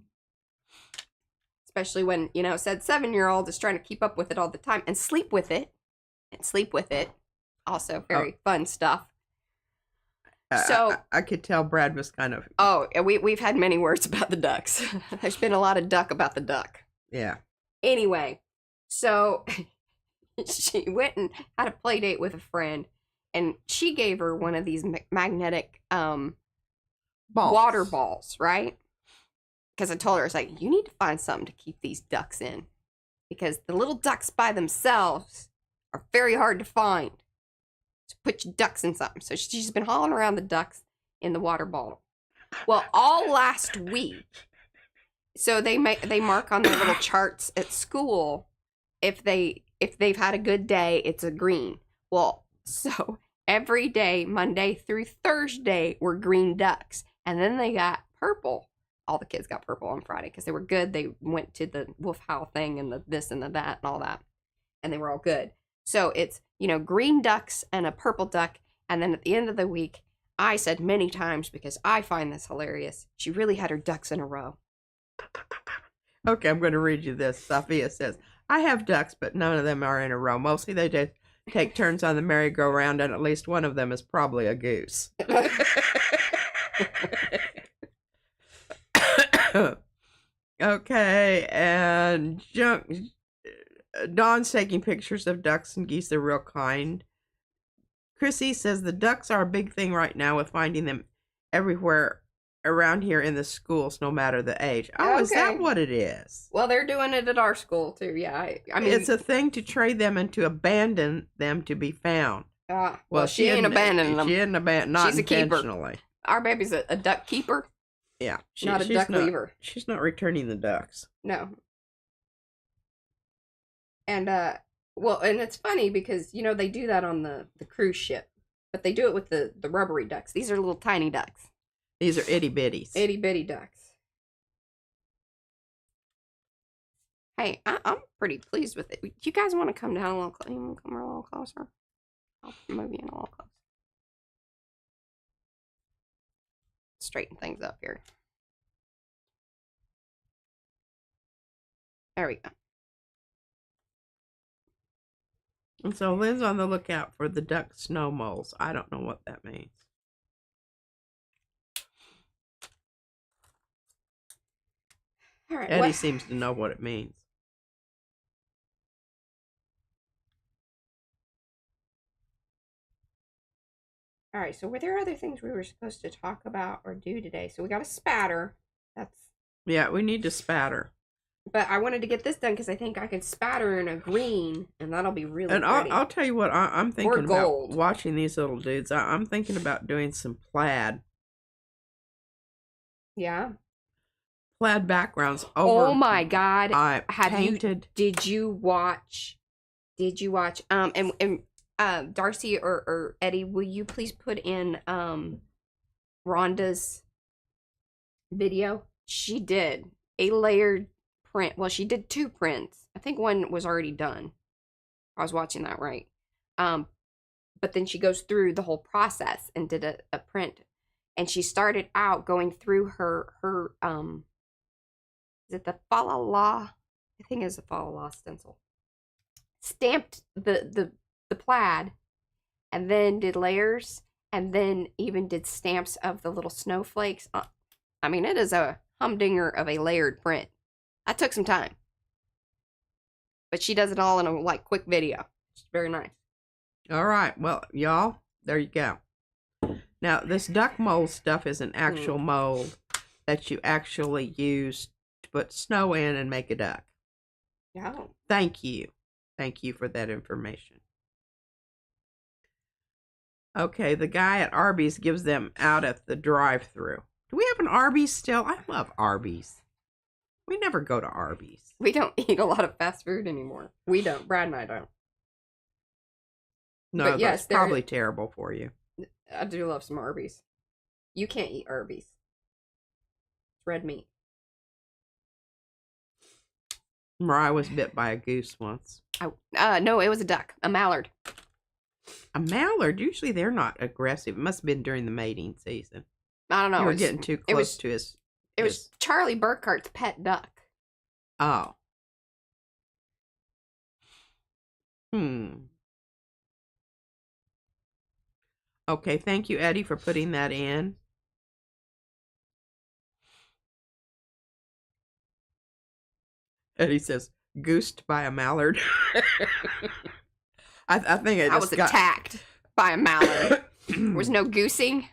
Especially when, said 7-year-old is trying to keep up with it all the time and sleep with it. Also very fun stuff. So I could tell Brad was kind of... Oh, we've had many words about the ducks. There's been a lot of duck about the duck. Yeah. Anyway, so she went and had a play date with a friend, and she gave her one of these magnetic water balls, right? Because I told her, I was like, you need to find something to keep these ducks in. Because the little ducks by themselves are very hard to find. So put your ducks in something. So she's been hauling around the ducks in the water bottle. Well, all last week, so they mark on their little charts at school if they've had a good day, it's a green. Well, so every day, Monday through Thursday, were green ducks. And then they got purple. All the kids got purple on Friday because they were good. They went to the wolf howl thing and the this and the that and all that. And they were all good. So it's, green ducks and a purple duck. And then at the end of the week, I said many times, because I find this hilarious, she really had her ducks in a row. Okay, I'm going to read you this. Sophia says, I have ducks, but none of them are in a row. Mostly they just take turns on the merry-go-round, and at least one of them is probably a goose. Okay, and Dawn's taking pictures of ducks and geese. They're real kind. Chrissy says the ducks are a big thing right now with finding them everywhere around here in the schools, no matter the age. Oh, okay. Is that what it is? Well, they're doing it at our school, too, yeah. I mean, it's a thing to trade them and to abandon them to be found. Well, she ain't abandoning them. She ain't abandoning them, not She's intentionally. A keeper. Our baby's a duck keeper. Yeah. Not a duck leaver. She's not returning the ducks. No. And, and it's funny because, they do that on the cruise ship. But they do it with the rubbery ducks. These are little tiny ducks. These are itty bitties. Itty bitty ducks. Hey, I'm pretty pleased with it. Do you guys want to come down a little closer? You want to come a little closer? I'll move you in a little closer. Straighten things up here. There we go. And so Lynn's on the lookout for the duck snow moles. I don't know what that means. All right, Eddie seems to know what it means. All right, so were there other things we were supposed to talk about or do today? So we got a spatter. Yeah, we need to spatter. But I wanted to get this done because I think I can spatter in a green, and that'll be really pretty. And I'll tell you what, I'm thinking about watching these little dudes. I'm thinking about doing some plaid. Yeah. Plaid backgrounds over. Oh my God! Did you watch? And Darcy or Eddie, will you please put in Rhonda's video? She did a layered print. Well, she did 2 prints. I think one was already done. I was watching that right. But then she goes through the whole process and did a print. And she started out going through her is it the fa la la? I think it's a fa la la stencil. Stamped the plaid, and then did layers, and then even did stamps of the little snowflakes. I mean, it is a humdinger of a layered print. That took some time. But she does it all in a like quick video. It's very nice. All right. Well, y'all, there you go. Now, this duck mold stuff is an actual mold that you actually use to put snow in and make a duck. Yeah. Thank you. Thank you for that information. Okay, the guy at Arby's gives them out at the drive-thru. Do we have an Arby's still? I love Arby's. We never go to Arby's. We don't eat a lot of fast food anymore. We don't. Brad and I don't. No, but yes, that's probably terrible for you. I do love some Arby's. You can't eat Arby's. It's red meat. Mariah was bit by a goose once. No, it was a duck. A mallard. A mallard? Usually they're not aggressive. It must have been during the mating season. I don't know. You were getting too close to his... It was Charlie Burkhart's pet duck. Oh. Okay, thank you, Eddie, for putting that in. Eddie says, goosed by a mallard. I think I was attacked by a mallard. There was no goosing.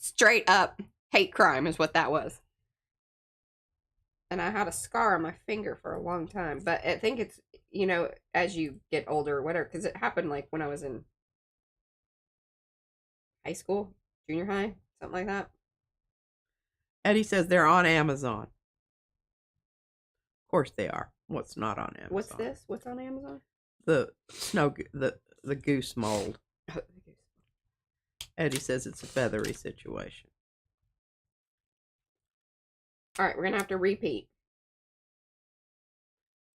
Straight up hate crime is what that was. And I had a scar on my finger for a long time. But I think it's, you know, as you get older or whatever, because it happened like when I was in high school, junior high, something like that. Eddie says they're on Amazon. Of course they are. What's not on Amazon? What's this? What's on Amazon? The goose mold. Eddie says it's a feathery situation. All right, we're going to have to repeat.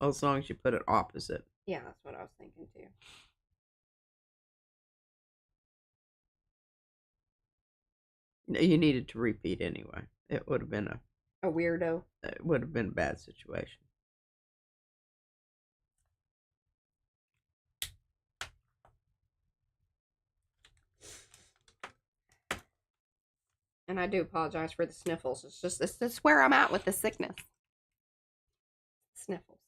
Well, as long as you put it opposite. Yeah, that's what I was thinking too. You needed to repeat anyway. It would have been a weirdo. It would have been a bad situation. And I do apologize for the sniffles. It's just, this is where I'm at with the sickness. Sniffles.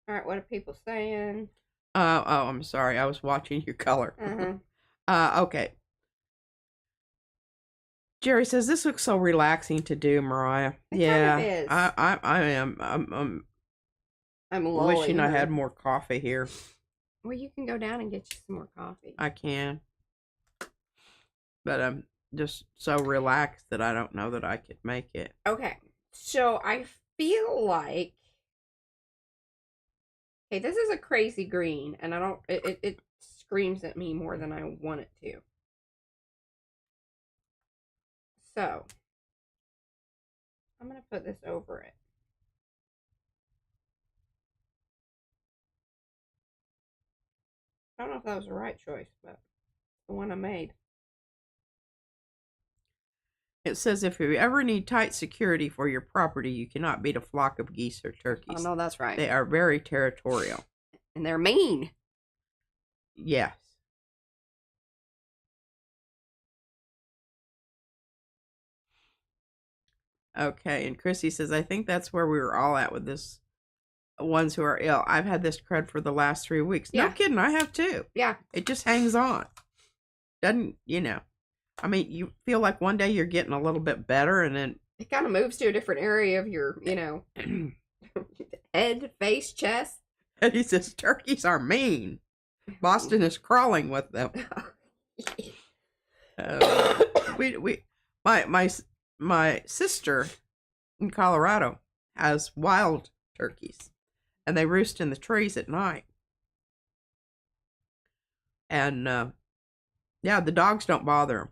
All right, what are people saying? Oh, I'm sorry. I was watching your color. Okay. Jerry says this looks so relaxing to do, Mariah. Kind of is. I am. I'm wishing I had more coffee here. Well, you can go down and get you some more coffee. I can. But I'm just so relaxed that I don't know that I could make it. Okay. So I feel like... Okay, this is a crazy green, and I don't... It screams at me more than I want it to. So, I'm going to put this over it. I don't know if that was the right choice, but the one I made. It says if you ever need tight security for your property, you cannot beat a flock of geese or turkeys. Oh, no, that's right. They are very territorial. And they're mean. Yes. Okay, and Chrissy says, I think that's where we were all at with this. Ones who are ill. I've had this crud for the last 3 weeks. Yeah. No kidding, I have too. Yeah. It just hangs on. Doesn't, you know. I mean, you feel like one day you're getting a little bit better and then... It kind of moves to a different area of your, you know, head, face, chest. And he says, turkeys are mean. Boston is crawling with them. My sister in Colorado has wild turkeys. And they roost in the trees at night. And, yeah, the dogs don't bother them.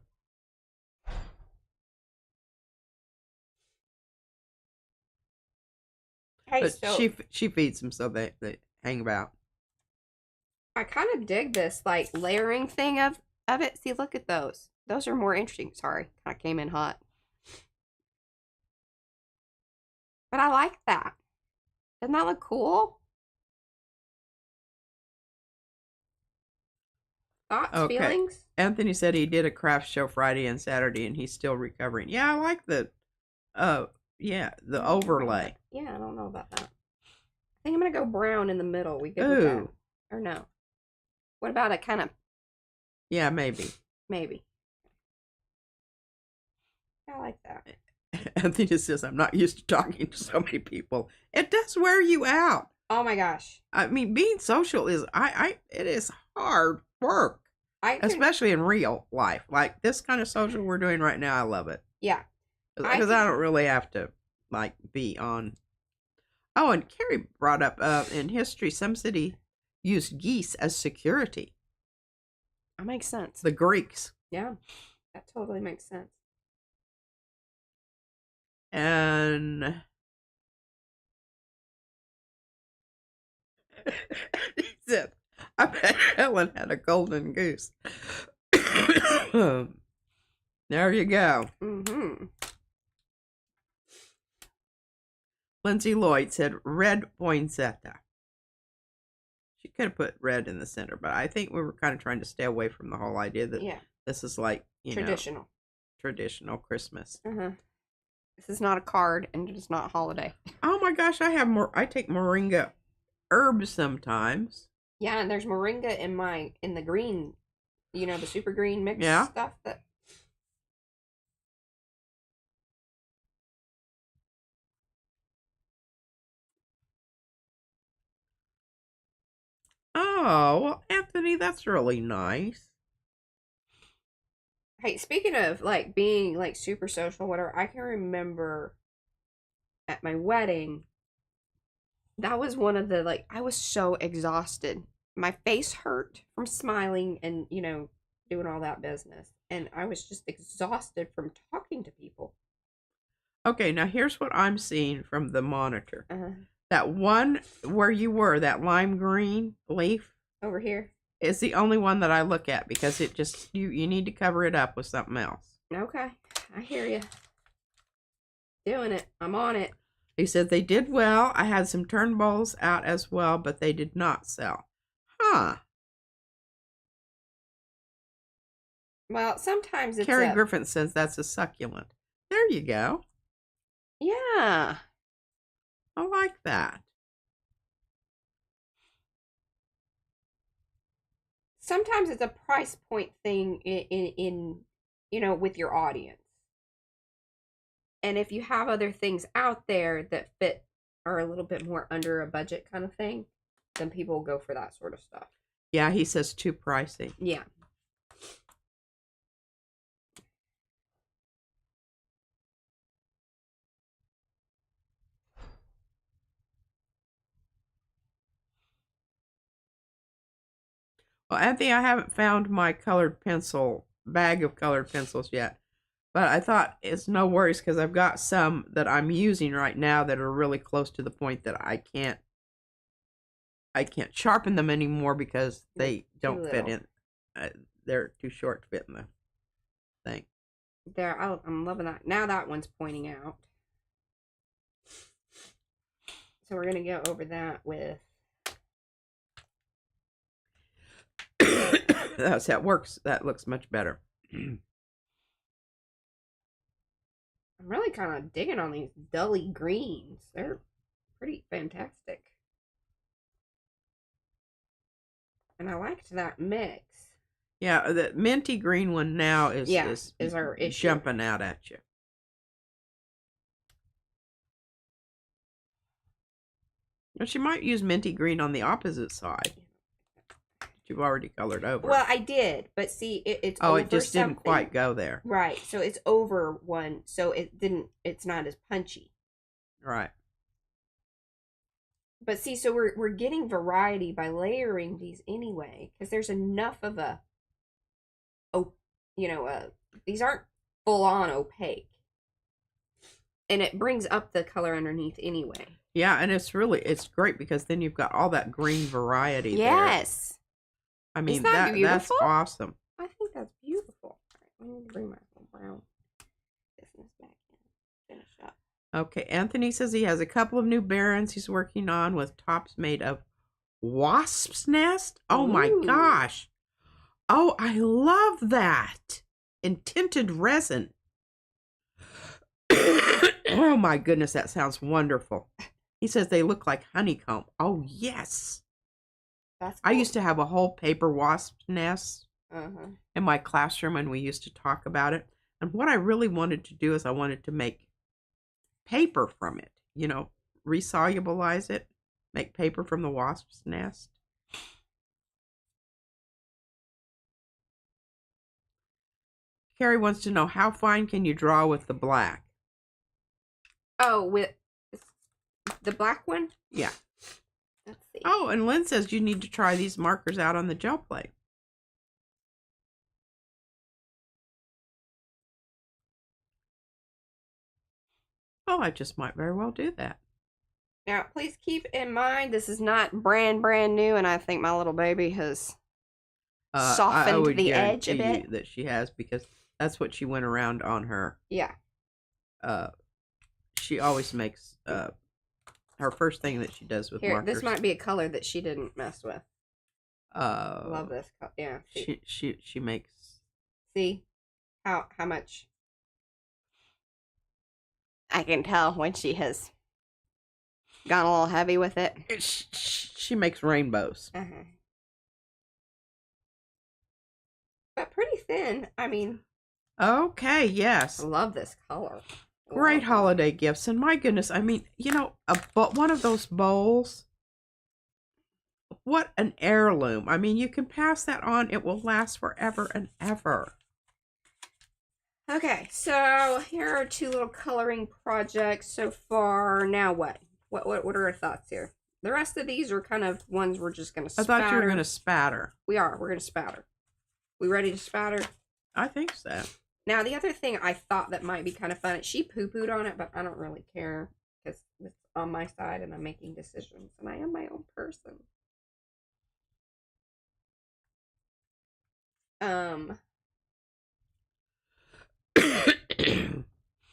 Hey, but so she feeds them, so they hang about. I kind of dig this, like, layering thing of it. See, look at those. Those are more interesting. Sorry, kind of came in hot. But I like that. Doesn't that look cool? Thoughts, Okay. feelings? Anthony said he did a craft show Friday and Saturday, and he's still recovering. Yeah, I like the overlay. Yeah, I don't know about that. I think I'm gonna go brown in the middle. We good with that? Or no? What about a kind of? Yeah, maybe. Maybe. I like that. Anthony says, I'm not used to talking to so many people. It does wear you out. Oh my gosh. I mean, being social is it is hard work. Especially in real life. Like this kind of social we're doing right now, I love it. Yeah. Because I don't really have to like be on. Oh, and Carrie brought up in history, some city used geese as security. That makes sense. The Greeks. Yeah, that totally makes sense. And he said, I bet Helen had a golden goose. There you go. Mm-hmm. Lindsay Lloyd said red poinsettia. She could have put red in the center, but I think we were kind of trying to stay away from the whole idea that this is like, traditional Christmas. Uh-huh. This is not a card, and it's not holiday. Oh my gosh, I take moringa herbs sometimes. Yeah, and there's moringa in the green, the super green mix stuff that. Oh, well, Anthony, that's really nice. Hey, speaking of like being like super social, whatever, I can remember at my wedding, that was one of the I was so exhausted. My face hurt from smiling and, doing all that business. And I was just exhausted from talking to people. Okay, now here's what I'm seeing from the monitor. Uh-huh. That one where you were, that lime green leaf. Over here. Is the only one that I look at because it just, you need to cover it up with something else. Okay, I hear you. Doing it. I'm on it. He said they did well. I had some turnbulbs out as well, but they did not sell. Huh. Well, sometimes it's Carrie Griffin says that's a succulent. There you go. Yeah. I like that. Sometimes it's a price point thing in with your audience. And if you have other things out there that fit are a little bit more under a budget kind of thing, then people will go for that sort of stuff. Yeah, he says too pricey. Yeah. Well, Anthony, I haven't found my bag of colored pencils yet. But I thought it's no worries because I've got some that I'm using right now that are really close to the point that I can't sharpen them anymore because they don't fit in. They're too short to fit in the thing. I'm loving that. Now that one's pointing out. So we're going to go over that with... That works. That looks much better. I'm really kind of digging on these dully greens. They're pretty fantastic. And I liked that mix. Yeah, the minty green one now is our issue. Jumping out at you. Well, she might use minty green on the opposite side. You've already colored over. Well, I did, but see, it's oh, over it just something. Didn't quite go there. Right, so it's over one, so it's not as punchy. Right. But see, so we're getting variety by layering these anyway, because there's enough of these aren't full on opaque, and it brings up the color underneath anyway. Yeah, and it's great because then you've got all that green variety. Yes. There. I mean, Isn't that beautiful? That's awesome. I think that's beautiful. All right, I need to bring my little brown business back in. Finish up. Okay, Anthony says he has a couple of new barons he's working on with tops made of wasp's nest. Oh my gosh. Oh, I love that. In tinted resin. Oh my goodness, that sounds wonderful. He says they look like honeycomb. Oh, yes. That's I cool. used to have a whole paper wasp nest in my classroom, and we used to talk about it. And what I really wanted to do is I wanted to make paper from it, you know, resolubilize it, make paper from the wasp's nest. Carrie wants to know, how fine can you draw with the black? Oh, with the black one? Yeah. Let's see. Oh, and Lynn says you need to try these markers out on the gel plate. Oh, I just might very well do that. Now, please keep in mind, this is not brand new, and I think my little baby has softened the edge a bit. That she has, because that's what she went around on her. Yeah. She always makes her first thing that she does with markers. This might be a color that she didn't mess with. Love this color. Yeah. She makes. See how much I can tell when she has gone a little heavy with it. She makes rainbows. But pretty thin. I mean. Okay, yes. I love this color. Great holiday gifts. And my goodness, I mean, you know, one of those bowls, what an heirloom. I mean, you can pass that on. It will last forever and ever. Okay, so here are 2 little coloring projects so far. Now what? What are our thoughts here? The rest of these are kind of ones we're just going to spatter. I thought you were going to spatter. We are. We're going to spatter. We ready to spatter? I think so. Now, the other thing I thought that might be kind of fun, she poo-pooed on it, but I don't really care because it's on my side and I'm making decisions and I am my own person.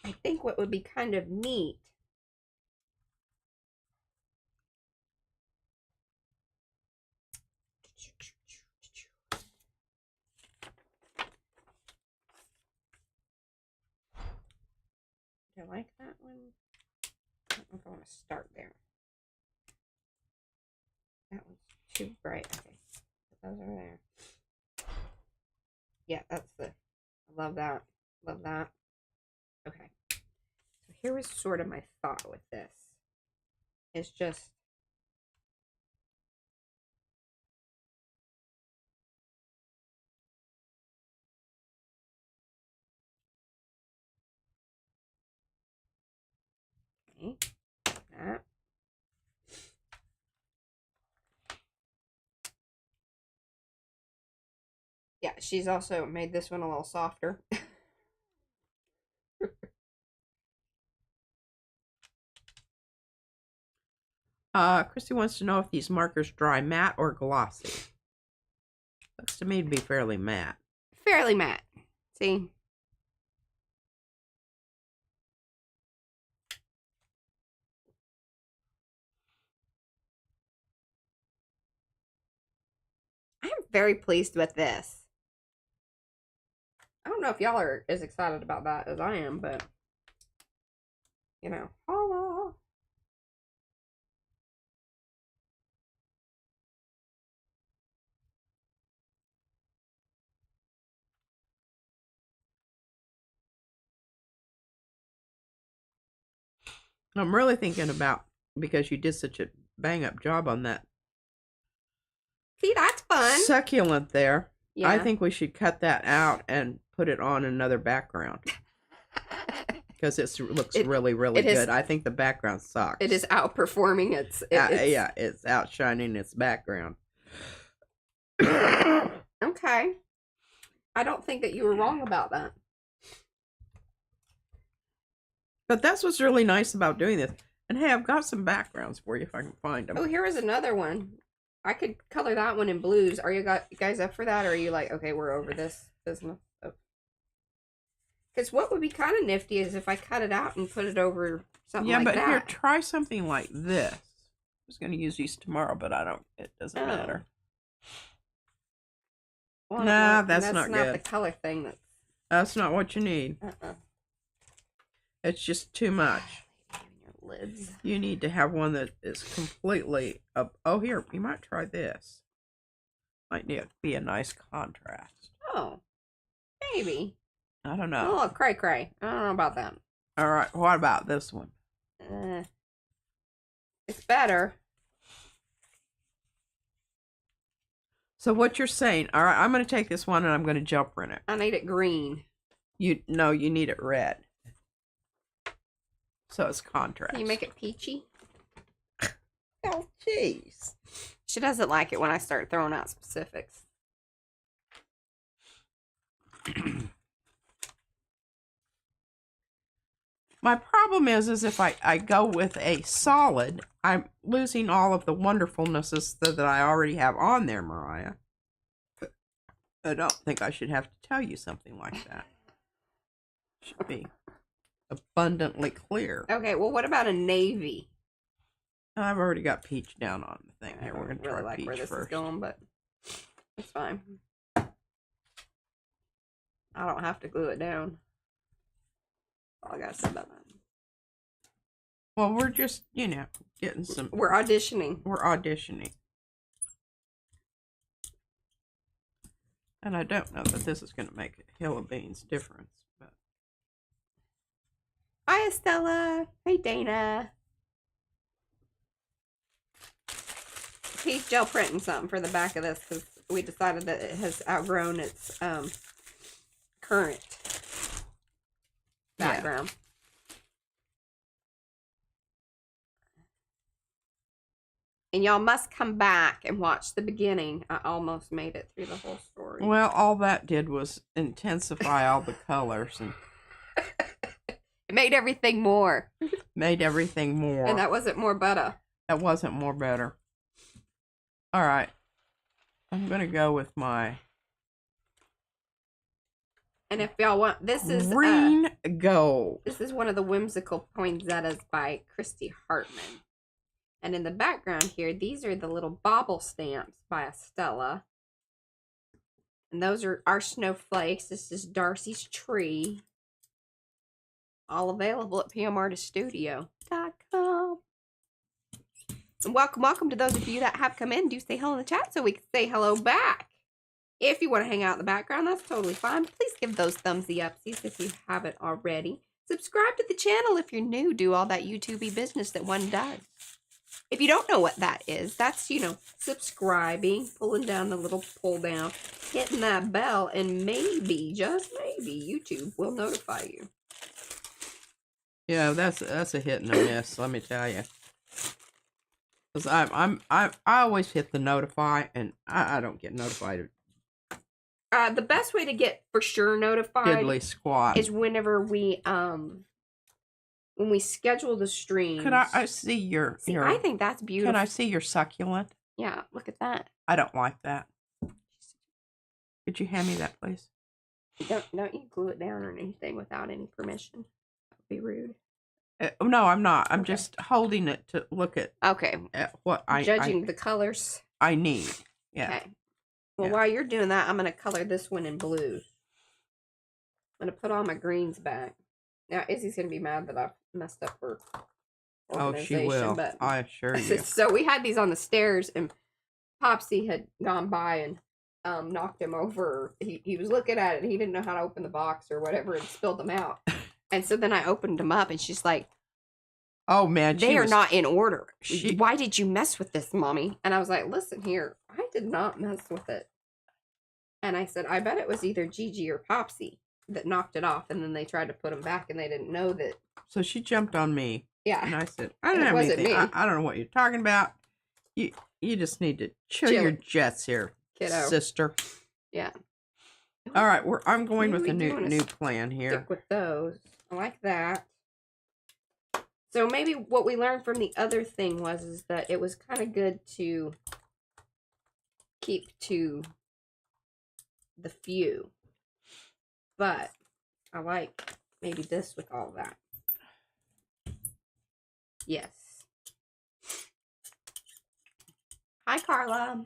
I think what would be kind of neat I like that one. I don't know if I want to start there. That one's too bright. Okay, put those over there. Yeah, that's I love that. Love that. Okay. So here was sort of my thought with this. It's just that. Yeah, she's also made this one a little softer. Christy wants to know if these markers dry matte or glossy. Looks to me to be fairly matte. Fairly matte. See? I'm very pleased with this. I don't know if y'all are as excited about that as I am, but you know, holla. I'm really thinking about, because you did such a bang-up job on that. See, that's fun. Succulent there. Yeah. I think we should cut that out and put it on another background. Because it looks really good. I think the background sucks. It is outperforming yeah, it's outshining its background. Okay. I don't think that you were wrong about that. But that's what's really nice about doing this. And hey, I've got some backgrounds for you if I can find them. Oh, here is another one. I could color that one in blues. Are you guys up for that? Or are you like, okay, we're over this business? Because what would be kind of nifty is if I cut it out and put it over something like that. Yeah, but here, try something like this. I was going to use these tomorrow, but it doesn't matter. Well, Nah, that's not not the good. color thing. That's not what you need. Uh-uh. It's just too much. Your lids. You need to have one that is completely up. Oh, here, you might try this. Might need to be a nice contrast. Oh, maybe. I don't know. Oh, cray cray. I don't know about that. All right, what about this one? It's better. So what you're saying? All right, I'm going to take this one and I'm going to jump print it. I need it green. You need it red. So it's contrast. Can you make it peachy? Oh, jeez. She doesn't like it when I start throwing out specifics. My problem is if I go with a solid, I'm losing all of the wonderfulnesses that I already have on there, Mariah. I don't think I should have to tell you something like that. Should be abundantly clear. Okay, well, what about a navy? I've already got peach down on the thing here. We're going to try really like peach where this first. is going, but it's fine. I don't have to glue it down. All I gotta say about that. Well, we're just, getting some... We're auditioning. We're auditioning. And I don't know that this is going to make a hill of beans difference. But... Hi, Estella. Hey, Dana. He's gel printing something for the back of this because we decided that it has outgrown its current background. Yeah. And y'all must come back and watch the beginning. I almost made it through the whole story. Well, all that did was intensify all the colors and it made everything more. Made everything more. And that wasn't more better. That wasn't more better. All right. I'm going to go with my... And if y'all want, this is... Green gold. This is one of the whimsical poinsettias by Christy Hartman. And in the background here, these are the little bauble stamps by Estella. And those are our snowflakes. This is Darcy's tree. All available at pmartiststudio.com. And welcome to those of you that have come in. Do say hello in the chat so we can say hello back. If you want to hang out in the background, that's totally fine. Please give those thumbsy upsies if you haven't already. Subscribe to the channel if you're new. Do all that YouTube-y business that one does. If you don't know what that is, that's, subscribing, pulling down the little pull down, hitting that bell, and maybe, just maybe, YouTube will notify you. Yeah, that's a hit and a miss, let me tell you. Because I always hit the notify, and I don't get notified. The best way to get for sure notified Diddly squat is whenever we when we schedule the stream. Could I see your... I think that's beautiful. Can I see your succulent? Yeah, look at that. I don't like that. Could you hand me that, please? Don't you glue it down or anything without any permission. That would be rude. No, I'm not. I'm just holding it to look at... Okay. At what Judging the colors. I need. Yeah. Okay. Well, while you're doing that, I'm going to color this one in blue. I'm going to put all my greens back. Now, Izzy's going to be mad that I've messed up her organization. Oh, she will. But I assure you. So we had these on the stairs, and Popsy had gone by and knocked him over. He was looking at it, and he didn't know how to open the box or whatever, and spilled them out. And so then I opened them up, and she's like, "Oh, man. They are not in order. Why did you mess with this, Mommy?" And I was like, "Listen here. I did not mess with it." And I said, "I bet it was either Gigi or Popsy that knocked it off, and then they tried to put them back, and they didn't know that." So she jumped on me. Yeah. And I said, "I don't have anything. I don't know what you're talking about. You just need to chill your jets here, kiddo. Sister." Yeah. All right, I'm going with a new plan here. Stick with those. I like that. So maybe what we learned from the other thing is that it was kind of good to keep to the few. But I like maybe this with all that. Yes. Hi, Carla.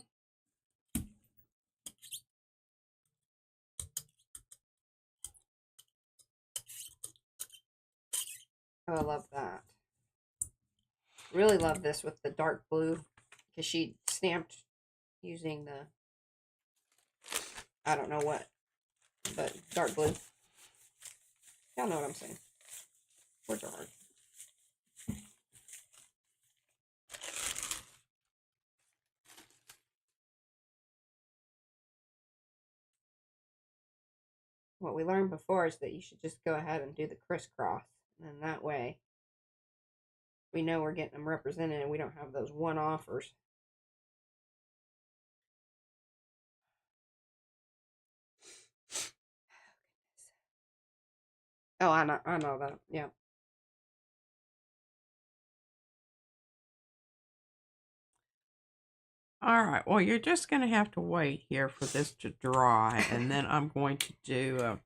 Oh, I love that. Really love this with the dark blue because she stamped using the, I don't know what, but dark blue. Y'all know what I'm saying. Words are hard. What we learned before is that you should just go ahead and do the crisscross. And then that way we know we're getting them represented and we don't have those one-offers. Oh, I know that. Yeah. All right, well, you're just going to have to wait here for this to dry, and then I'm going to do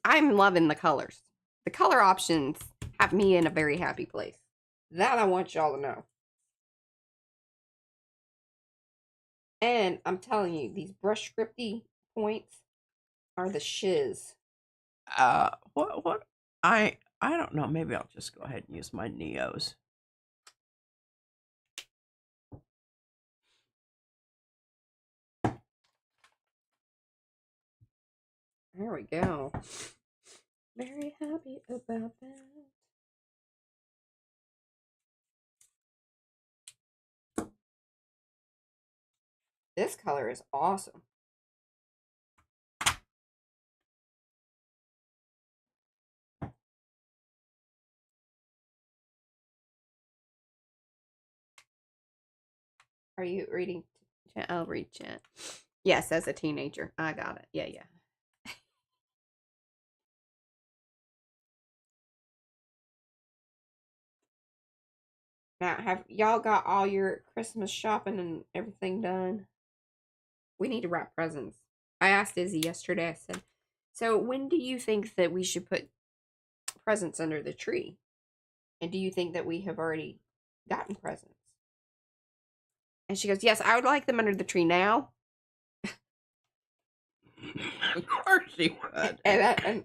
I'm loving the colors. The color options have me in a very happy place. That I want y'all to know. And I'm telling you, these brush scripty points are the shiz. what I don't know, maybe I'll just go ahead and use my Neos. There we go. Very happy about that. This color is awesome. Are you reading? I'll read chat. Yes, as a teenager. I got it. Yeah. Now, have y'all got all your Christmas shopping and everything done? We need to wrap presents. I asked Izzy yesterday, I said, so when do you think that we should put presents under the tree? And do you think that we have already gotten presents? And she goes, yes, I would like them under the tree now. Of course she would. And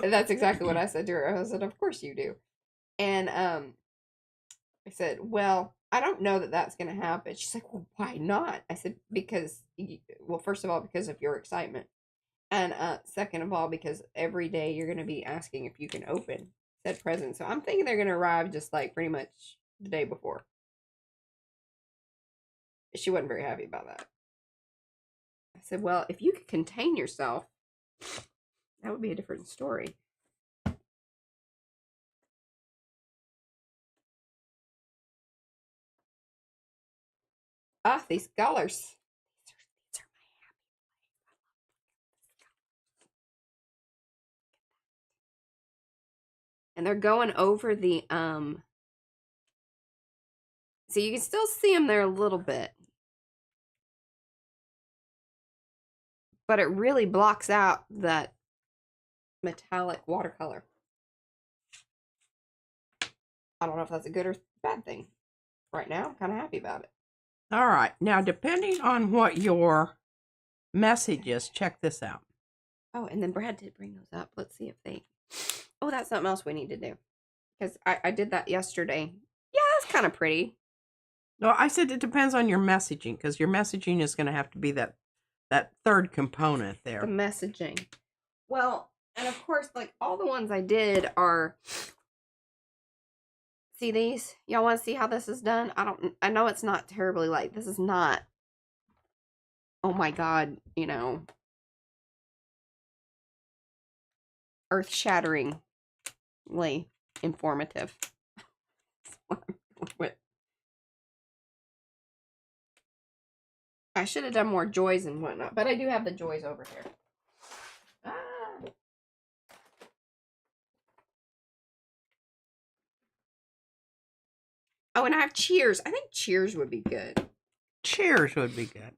that's exactly what I said to her. I said, of course you do. And I said, well, I don't know that that's going to happen. She's like, well, why not? I said, because, well, first of all, because of your excitement. And second of all, because every day you're going to be asking if you can open said present. So I'm thinking they're going to arrive just like pretty much the day before. She wasn't very happy about that. I said, well, if you could contain yourself, that would be a different story. Ah, these colors. These are my happy place. And they're going over the so you can still see them there a little bit, but it really blocks out that metallic watercolor. I don't know if that's a good or bad thing. Right now, I'm kind of happy about it. All right, now depending on what your message is, check this out. Oh, and then Brad did bring those up. Let's see if they. Oh, that's something else we need to do. Because I did that yesterday. Yeah, that's kind of pretty. No, I said it depends on your messaging, because your messaging is going to have to be that third component there. The messaging. Well, and of course, like all the ones I did are. See these? Y'all want to see how this is done? I know it's not terribly light. This is not. Oh my God, earth-shatteringly informative. I should have done more joys and whatnot, but I do have the joys over here. Oh, and I have cheers. I think cheers would be good. Cheers would be good.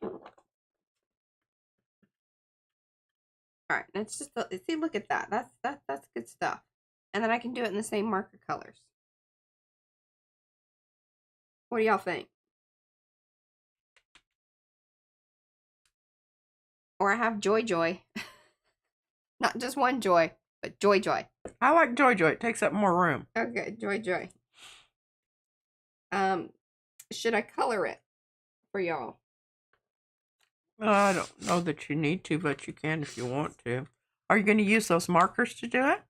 All right, let's just see. Look at that. That's good stuff. And then I can do it in the same marker colors. What do y'all think? Or I have Joy Joy. Not just one Joy, but Joy Joy. I like Joy Joy. It takes up more room. Okay, Joy Joy. Should I color it for y'all? I don't know that you need to, but you can if you want to. Are you going to use those markers to do it?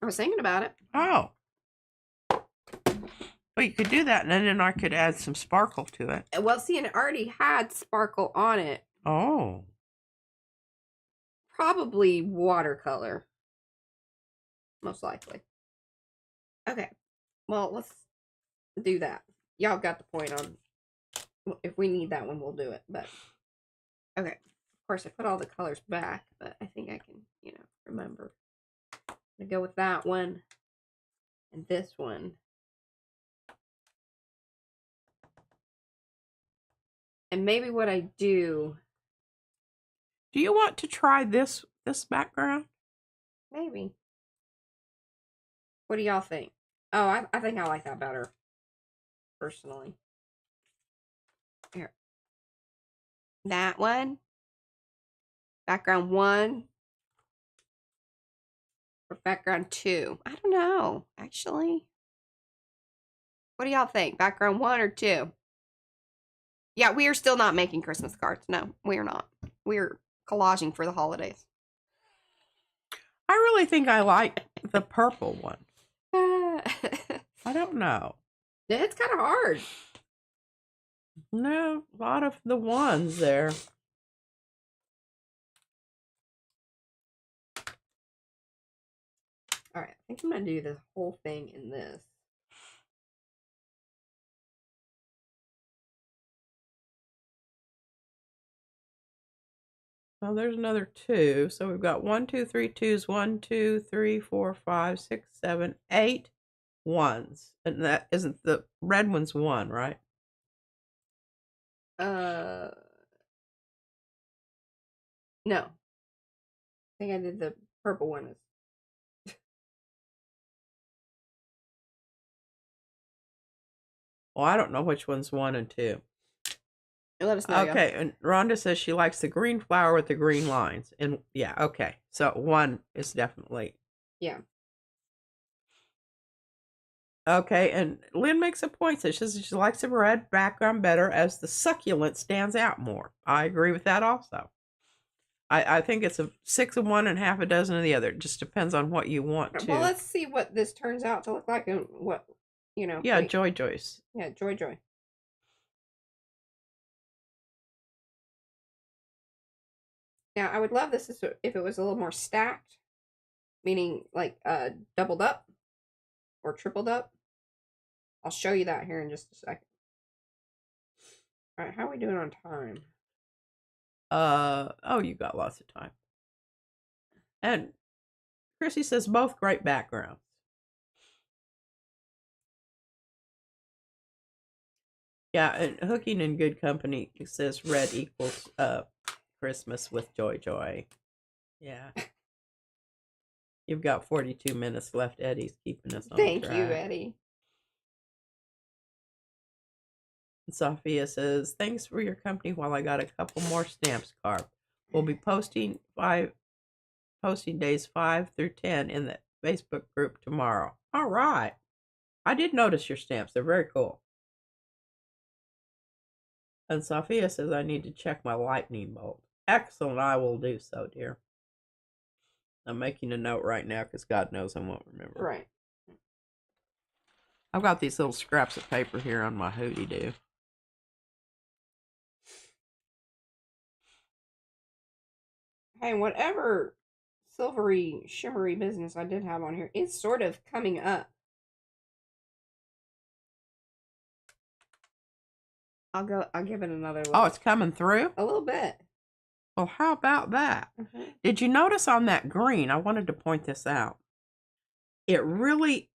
I was thinking about it. Oh. Well, you could do that, and then I could add some sparkle to it. Well, see, and it already had sparkle on it. Oh. Probably watercolor. Most likely. Okay. Well, let's do that. Y'all got the point on if we need that one, we'll do it. But okay. Of course, I put all the colors back, but I think I can, remember. I'm going to go with that one and this one. And maybe what I do... Do you want to try this background? Maybe. What do y'all think? Oh, I think I like that better. Personally. Here. That one. Background 1. Or background 2. I don't know, actually. What do y'all think? Background 1 or 2? Yeah, we are still not making Christmas cards. No, we are not. We're collaging for the holidays. I really think I like the purple one. I don't know. It's kind of hard. No, a lot of the ones there. All right, I think I'm going to do the whole thing in this. Well, there's another 2. So we've got 1, 2, 3 twos, 1, 2, 3, 4, 5, 6, 7, 8 ones. And that isn't the red one's 1, right? No. I think I did the purple one. Well, I don't know which one's 1 and 2. Let us know. Okay, and Rhonda says she likes the green flower with the green lines. And yeah, okay. So 1 is definitely. Yeah. Okay, and Lynn makes a point. She says she likes the red background better as the succulent stands out more. I agree with that also. I think it's a 6 of one and half a dozen of the other. It just depends on what you want to. Well, let's see what this turns out to look like and what, Yeah, wait. Joy Joyce. Yeah, Joy Joy. Now, I would love this if it was a little more stacked, meaning like doubled up or tripled up. I'll show you that here in just a second. All right, how are we doing on time? Oh, you got lots of time. And Chrissy says both great backgrounds. Yeah, and Hooking in Good Company says red equals Christmas with Joy Joy. Yeah. You've got 42 minutes left. Eddie's keeping us on track. Thank you, Eddie. And Sophia says, thanks for your company while I got a couple more stamps carved. We'll be posting days 5 through 10 in the Facebook group tomorrow. All right. I did notice your stamps. They're very cool. And Sophia says, I need to check my lightning bolt. Excellent. I will do so, dear. I'm making a note right now because God knows I won't remember. Right. I've got these little scraps of paper here on my hootie-doo. Hey, whatever silvery, shimmery business I did have on here, it's sort of coming up. I'll give it another look. Oh, it's coming through? A little bit. Well, how about that? Mm-hmm. Did you notice on that green, I wanted to point this out, it really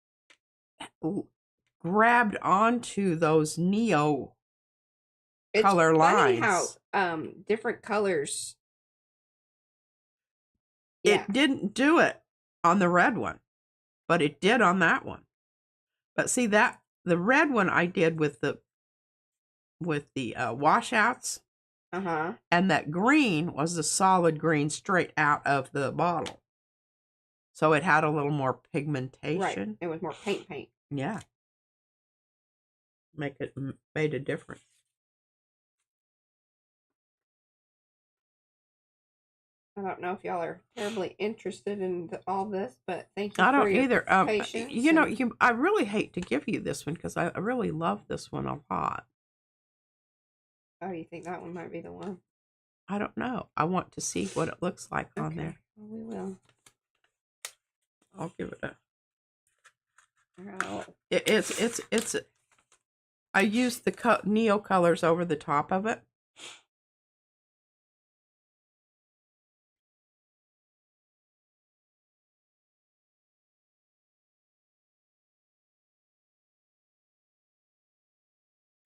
grabbed onto those neo color lines. It's funny how different colors. It didn't do it on the red one, but it did on that one. But see that the red one I did with the washouts And that green was the solid green straight out of the bottle. So it had a little more pigmentation. Right. It was more paint. Yeah. Made a difference. I don't know if y'all are terribly interested in all this, but thank you I for don't your either. patience. You know, I really hate to give you this one because I really love this one a lot. Oh, you think that one might be the one? I don't know. I want to see what it looks like on there. Well, we will. I'll give it a. Oh. It's. I used the Neo colors over the top of it.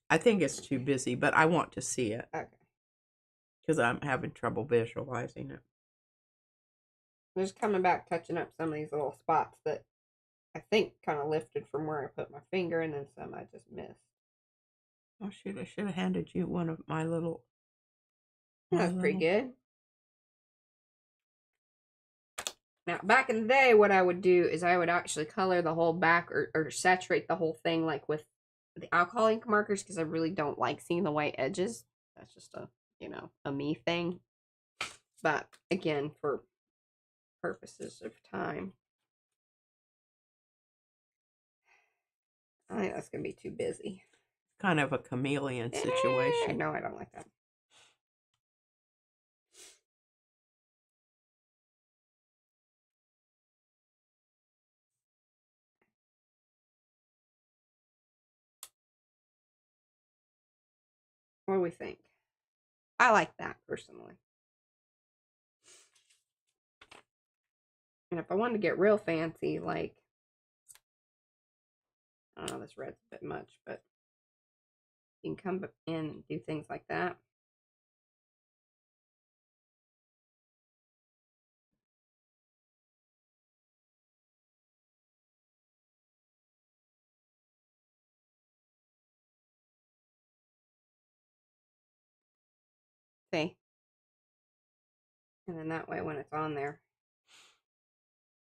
I think it's too busy, but I want to see it. Okay. Because I'm having trouble visualizing it. I'm just coming back, touching up some of these little spots that I think kind of lifted from where I put my finger, and then some I just missed. Oh shoot! I should have handed you one of my little. That's pretty good. Now, back in the day, what I would do is I would actually color the whole back or saturate the whole thing like with the alcohol ink markers because I really don't like seeing the white edges. That's just a, a me thing. But again, for purposes of time, I think that's going to be too busy. Kind of a chameleon situation. No, I don't like that. What do we think? I like that personally. And if I wanted to get real fancy, like, I don't know, this red's a bit much, but you can come in and do things like that. See? And then that way when it's on there,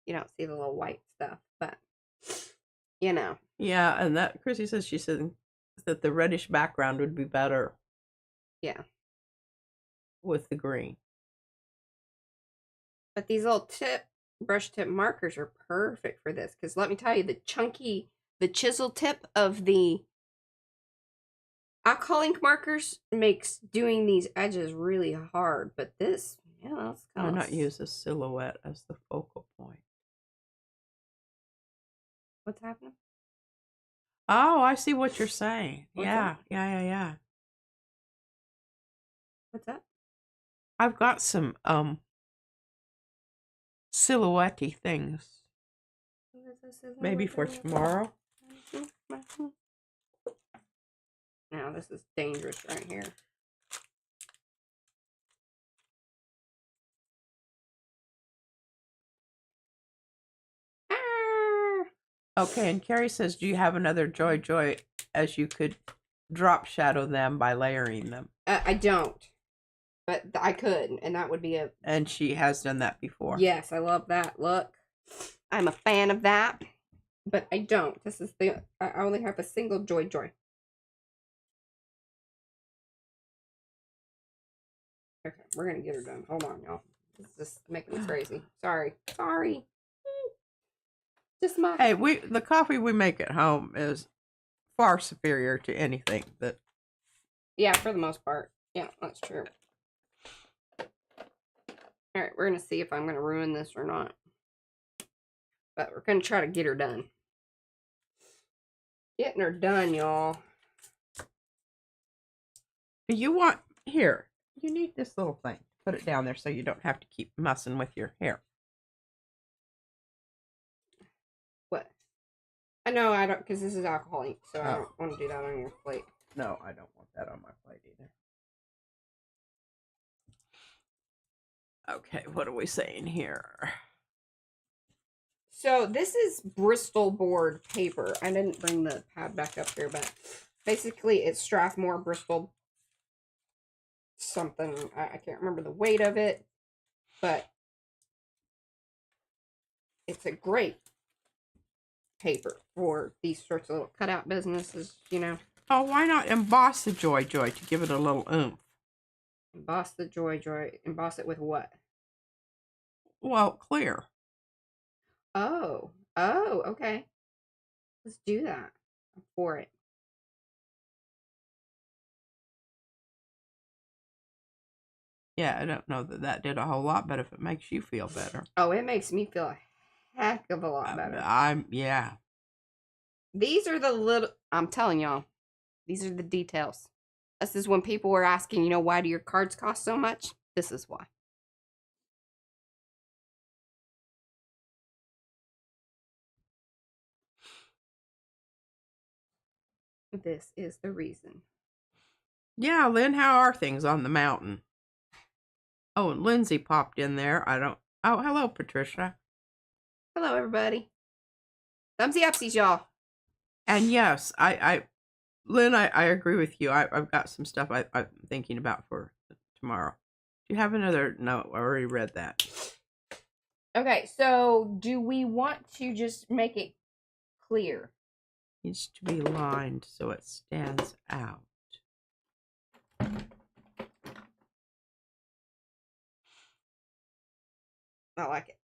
you don't see the little white stuff, but, Yeah, and that, Chrissy says, she said that the reddish background would be better. Yeah. With the green. But these little brush tip markers are perfect for this, because let me tell you, the chisel tip of the alcohol ink markers makes doing these edges really hard, but this, that's Why not use a silhouette as the focal point? What's happening? Oh, I see what you're saying. What's Yeah. What's that? I've got some silhouette-y things. Maybe for tomorrow. Now this is dangerous right here. Okay, and Carrie says, do you have another Joy as you could drop shadow them by layering them? I don't. But I could, and that would be a... And she has done that before. Yes, I love that look. I'm a fan of that. But I don't. This is I only have a single Joy. Okay, we're gonna get her done. Hold on, y'all. This is just making me crazy. Sorry. Just my... Hey, the coffee we make at home is far superior to anything that... Yeah, for the most part. Yeah, that's true. Alright, we're gonna see if I'm gonna ruin this or not. But we're gonna try to get her done. Getting her done, y'all. Do you want... Here, you need this little thing. Put it down there so you don't have to keep messing with your hair. What? I know I don't, because this is alcohol ink, so I don't want to do that on your plate. No, I don't want that on my plate either. Okay, what are we saying here? So this is Bristol board paper. I didn't bring the pad back up here, but basically it's Strathmore Bristol something. I can't remember the weight of it, but it's a great paper for these sorts of little cutout businesses, you know. Oh, why not emboss the Joy Joy to give it a little oomph? Emboss the Joy Joy. Emboss it with what? Well, clear. Oh, okay. Let's do that. I'm for it. Yeah, I don't know that that did a whole lot, but if it makes you feel better. Oh, it makes me feel a heck of a lot better. Yeah. These are the little, I'm telling y'all, these are the details. This is when people were asking, you know, why do your cards cost so much? This is why. This is the reason. Yeah, Lynn, how are things on the mountain? Oh, and Lindsay popped in there. Oh, hello, Patricia. Hello, everybody. Thumbsy upsies, y'all. And yes, Lynn, I agree with you. I've got some stuff I'm thinking about for tomorrow. Do you have another? No, I already read that. Okay, so do we want to just make it clear? Needs to be lined so it stands out. I like it.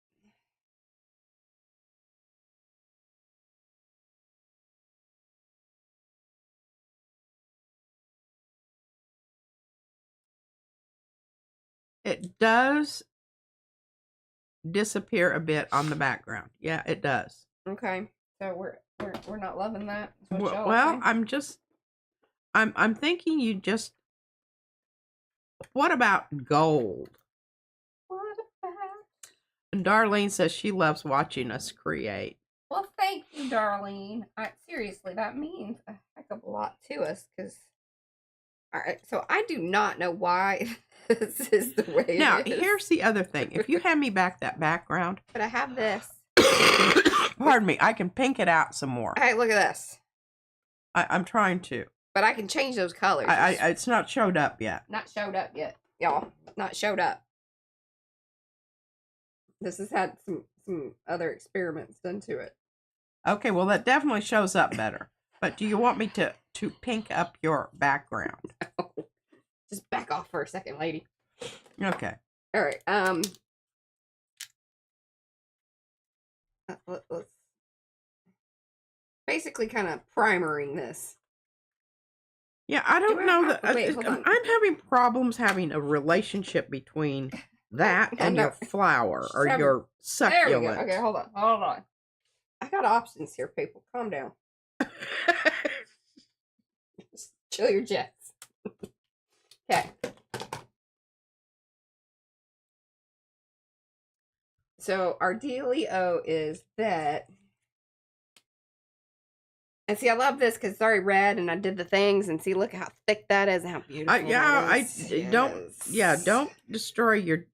It does disappear a bit on the background. Yeah, it does. Okay, so we're not loving that. Well, I'm thinking you just. What about gold? What about? And Darlene says she loves watching us create. Well, thank you, Darlene. Seriously, that means a heck of a lot to us. Because, all right, so I do not know why this is the way. Now, it is. here's the other thing. If you hand me back that background, but I have this. Pardon me, I can pink it out some more. Hey, look at this. I'm trying to. But I can change those colors. It's not showed up yet. Not showed up yet, y'all. Not showed up. This has had some other experiments done to it. Okay, well that definitely shows up better. But do you want me to pink up your background? Just back off for a second, lady. Okay. All right. Let's basically kind of primering this. Yeah, I don't know that. I'm having problems having a relationship between that and your flower or your succulent. There we go. Okay, hold on. I got options here, people. Calm down. Just chill your jets. Okay. So our dealio is that. And see, I love this because it's already red, and I did the things, and see, look how thick that is, and how beautiful don't destroy your.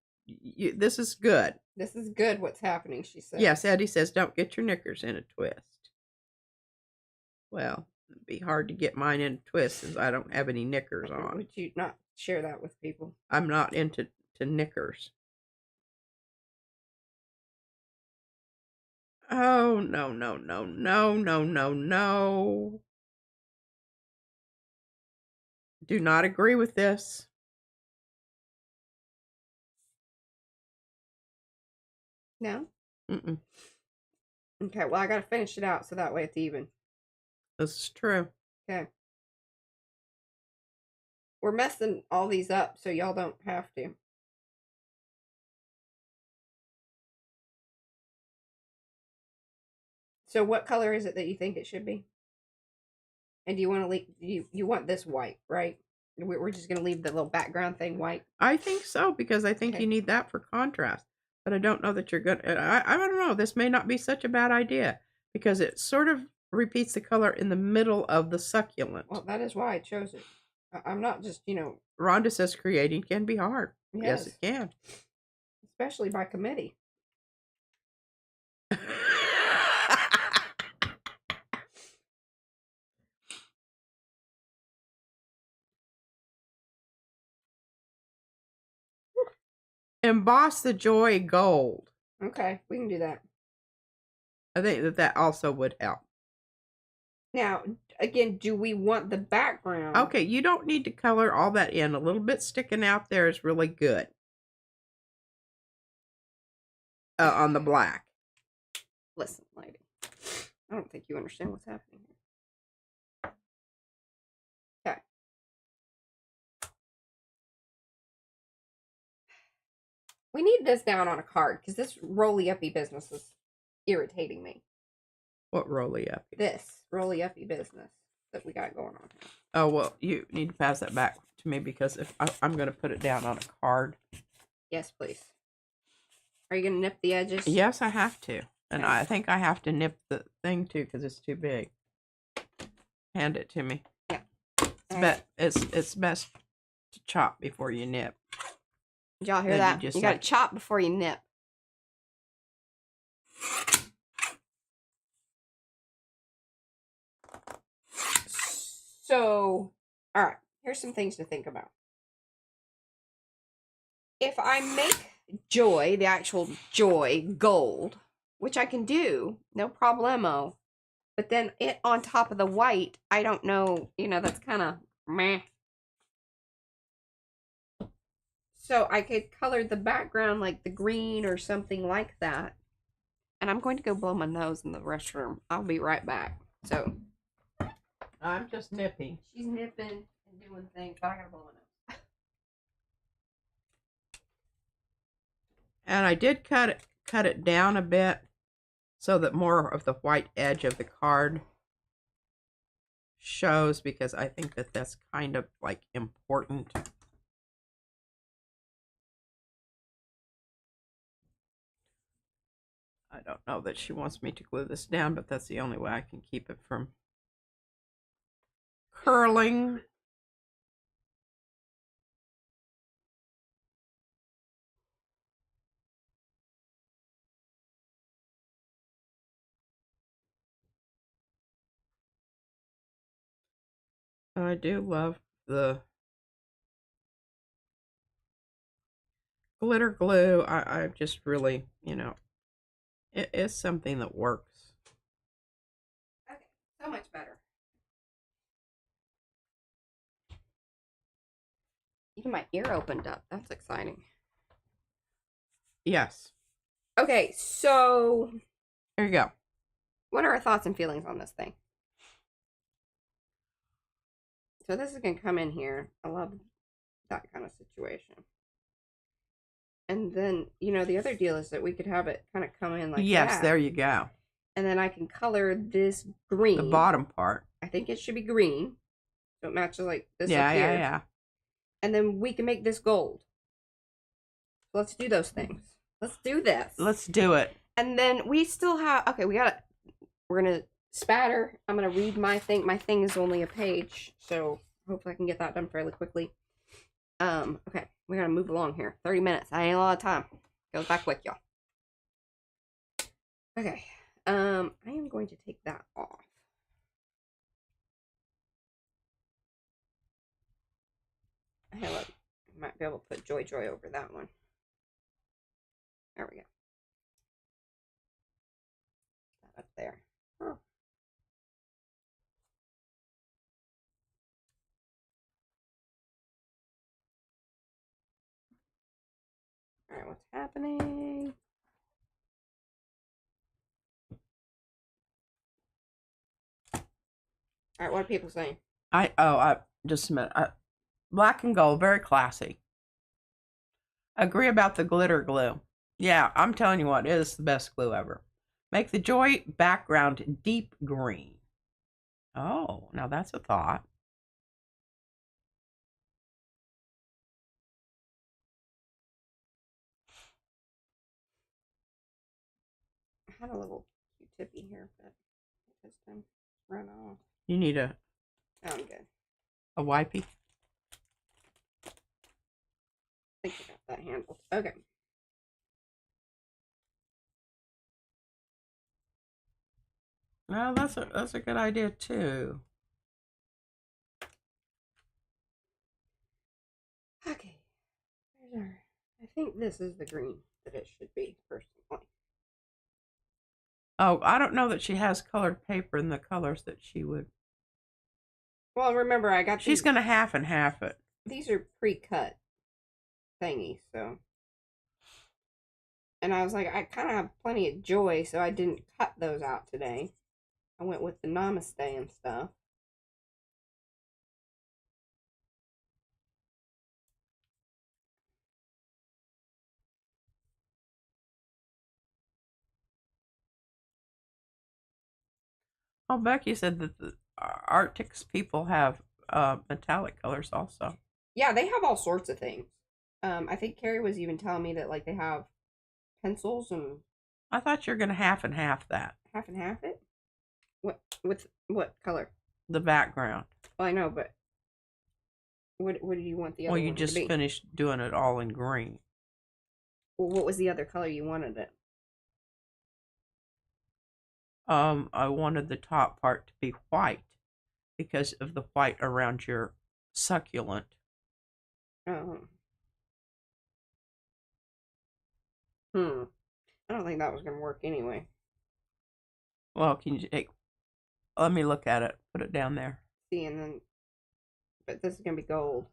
This is good. This is good. What's happening? She said. Yes, Eddie says, don't get your knickers in a twist. Well, it'd be hard to get mine in a twist since I don't have any knickers on. Would you not share that with people? I'm not into knickers. Oh, no. Do not agree with this. No? Mm-mm. Okay, well, I gotta finish it out so that way it's even. This is true. Okay. We're messing all these up so y'all don't have to. So what color is it that you think it should be? And do you want to leave, you want this white, right? We're just going to leave the little background thing white? I think so, because I think you need that for contrast. But I don't know that you're good. I don't know. This may not be such a bad idea, because it sort of repeats the color in the middle of the succulent. Well, that is why I chose it. I'm not just, Rhonda says creating can be hard. Yes it can. Especially by committee. emboss the joy gold. Okay, we can do that. I think that also would help. Now, again, do we want the background? Okay, you don't need to color all that in. A little bit sticking out there is really good. On the black. Listen, lady. I don't think you understand what's happening here. Okay. We need this down on a card because this roly-uppy business is irritating me. What roly-uppy? This roly-uppy business that we got going on here. Oh, well, you need to pass that back to me because if I'm going to put it down on a card. Yes, please. Are you going to nip the edges? Yes, I have to. And Okay. I think I have to nip the thing too because it's too big. Hand it to me. Yeah. It's best to chop before you nip. Did y'all hear Then that? you You got to chop before you nip. So, all right. Here's some things to think about. If I make joy, the actual joy, gold, which I can do, no problemo. But then it on top of the white, I don't know, that's kind of meh. So I could color the background like the green or something like that. And I'm going to go blow my nose in the restroom. I'll be right back. So I'm just nipping. she's nipping and doing things, but I gotta blow my nose. And I did cut it down a bit so that more of the white edge of the card shows because I think that that's kind of like important. I don't know that she wants me to glue this down, but that's the only way I can keep it from curling. I do love the glitter glue. I just really, it is something that works. Okay, so much better. Even my ear opened up. That's exciting. Yes. Okay, so There you go. what are our thoughts and feelings on this thing? So this is going to come in here. I love that kind of situation. And then, the other deal is that we could have it kind of come in like that. Yes, there you go. And then I can color this green. The bottom part. I think it should be green. So it matches like this Yeah, up here. yeah. And then we can make this gold. So let's do those things. Let's do this. Let's do it. And then we still have, okay, we're going to spatter. I'm going to read my thing. My thing is only a page. So hopefully I can get that done fairly quickly. Okay, we got to move along here. 30 minutes. I ain't a lot of time. Goes back quick, y'all. Okay. I am going to take that off. Hey, look. I might be able to put Joy over that one. There we go. That up there. Oh. Alright, what's happening? Alright, what are people saying? Just a minute. Black and gold, very classy. Agree about the glitter glue. Yeah, I'm telling you what, it is the best glue ever. Make the joy background deep green. Oh, now that's a thought. I had a little Q-tippy here, but this time run off. You need Oh, I'm good. a wipey. I think I got that handled. Okay. Well, that's a good idea too. Okay. There's our, I think this is the green that it should be, personally. Oh, I don't know that she has colored paper in the colors that she would. Well, remember, I got She's these. going to half and half it. These are pre-cut thingies, so. And I was like, I kind of have plenty of joy, so I didn't cut those out today. I went with the namaste and stuff. Oh, Becky said that the Arrtx people have metallic colors also. Yeah, they have all sorts of things. I think Carrie was even telling me that like they have pencils and I thought you were going to half and half that. half and half it. What with what color? The background. Well, I know, but what do you want the other Well, you one just to be? finished doing it all in green. Well, what was the other color you wanted it? I wanted the top part to be white because of the white around your succulent. Oh. I don't think that was gonna work anyway. Well, can you take? Let me look at it. Put it down there. See, and then, but this is gonna be gold.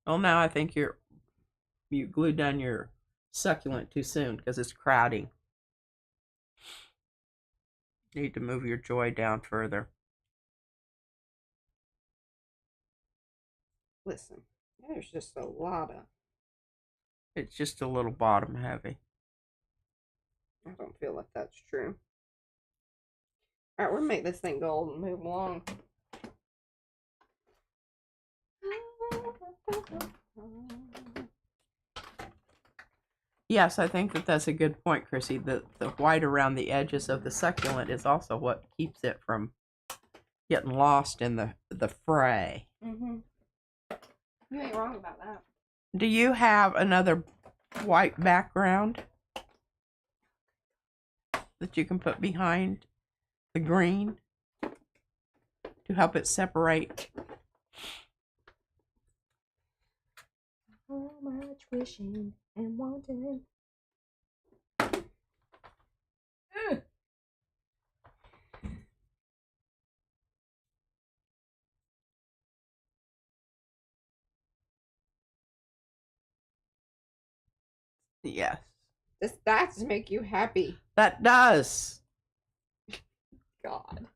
Well, now I think you glued down your succulent too soon because it's crowding. You need to move your joy down further. Listen, there's just a lot of. It's just a little bottom heavy. I don't feel like that's true. All right, we're gonna make this thing gold and move along. Yes, I think that that's a good point, Chrissy. The white around the edges of the succulent is also what keeps it from getting lost in the fray. You ain't wrong about that. Do you have another white background that you can put behind the green to help it separate? So much wishing and wanting. Yes. That's make you happy. That does. God.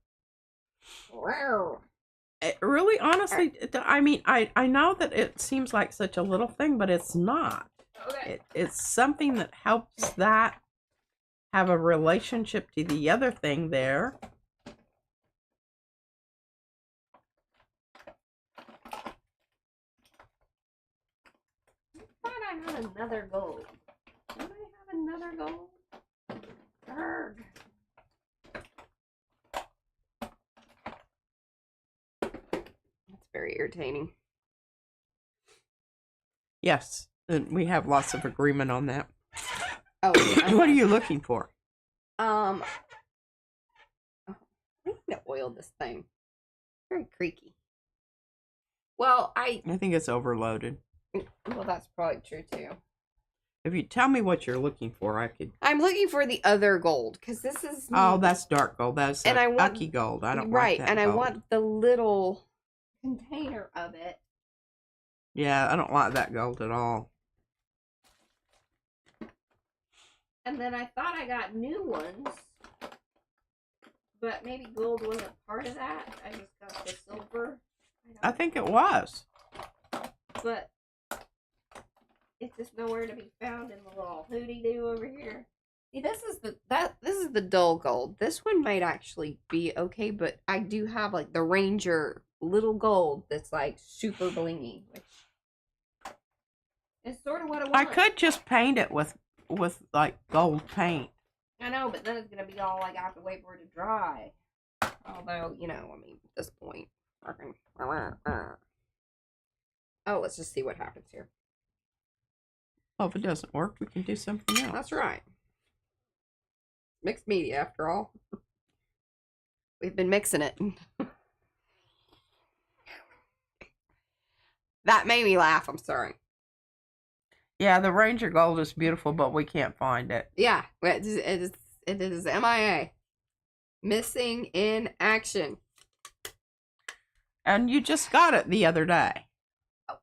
Wow. It really, honestly, I mean, I know that it seems like such a little thing, but it's not. Okay. It's something that helps that have a relationship to the other thing there. I thought I had another gold. Did I have another gold? Arrgh. That's very irritating. Yes, and we have lots of agreement on that. Oh, What are you looking for? I need to oil this thing. Very creaky. Well, I think it's overloaded. well, that's probably true too. If you tell me what you're looking for, I could. I'm looking for the other gold because this is. Oh, that's dark gold. That's And I want- Ucky gold. I don't right, like that and I gold. want the little container of it. Yeah, I don't like that gold at all. And then I thought I got new ones, but maybe gold wasn't part of that. I just got the silver. I think it was. But it's just nowhere to be found in the little hootie doo over here. See, this is the dull gold. This one might actually be okay, but I do have like the Ranger little gold that's like super blingy, which is sort of what I want. I could just paint it with like gold paint. I know, but then it's gonna be all like I have to wait for it to dry. Although, you know, I mean, at this point, oh, let's just see what happens here. Well, if it doesn't work, we can do something else. That's right. Mixed media, after all. We've been mixing it. That made me laugh. I'm sorry. Yeah, the Ranger Gold is beautiful, but we can't find it. Yeah, it is MIA. Missing in action. And you just got it the other day.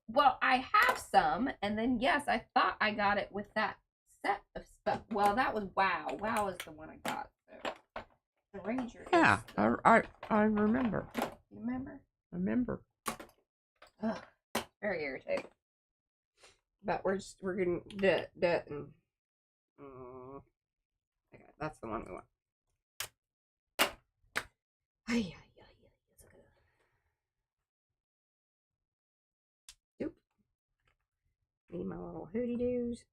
Well, I have some, and then yes, I thought I got it with that set of stuff. Well, that was WoW. WoW is the one I got. So the Ranger. Yeah, is I remember. You remember? Remember. Ugh, very irritating. But we're getting debt and okay, that's the one we want. Ay, Oop. Need my little hootie doos.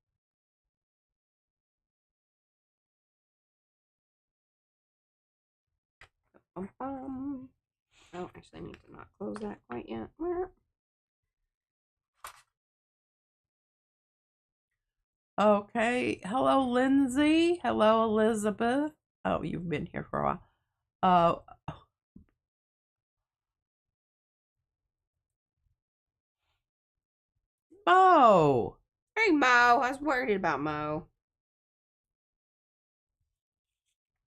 Oh, actually, I need to not close that quite yet. Okay. Hello, Lindsay. Hello, Elizabeth. Oh, you've been here for a while. Mo. Hey, Mo. I was worried about Mo.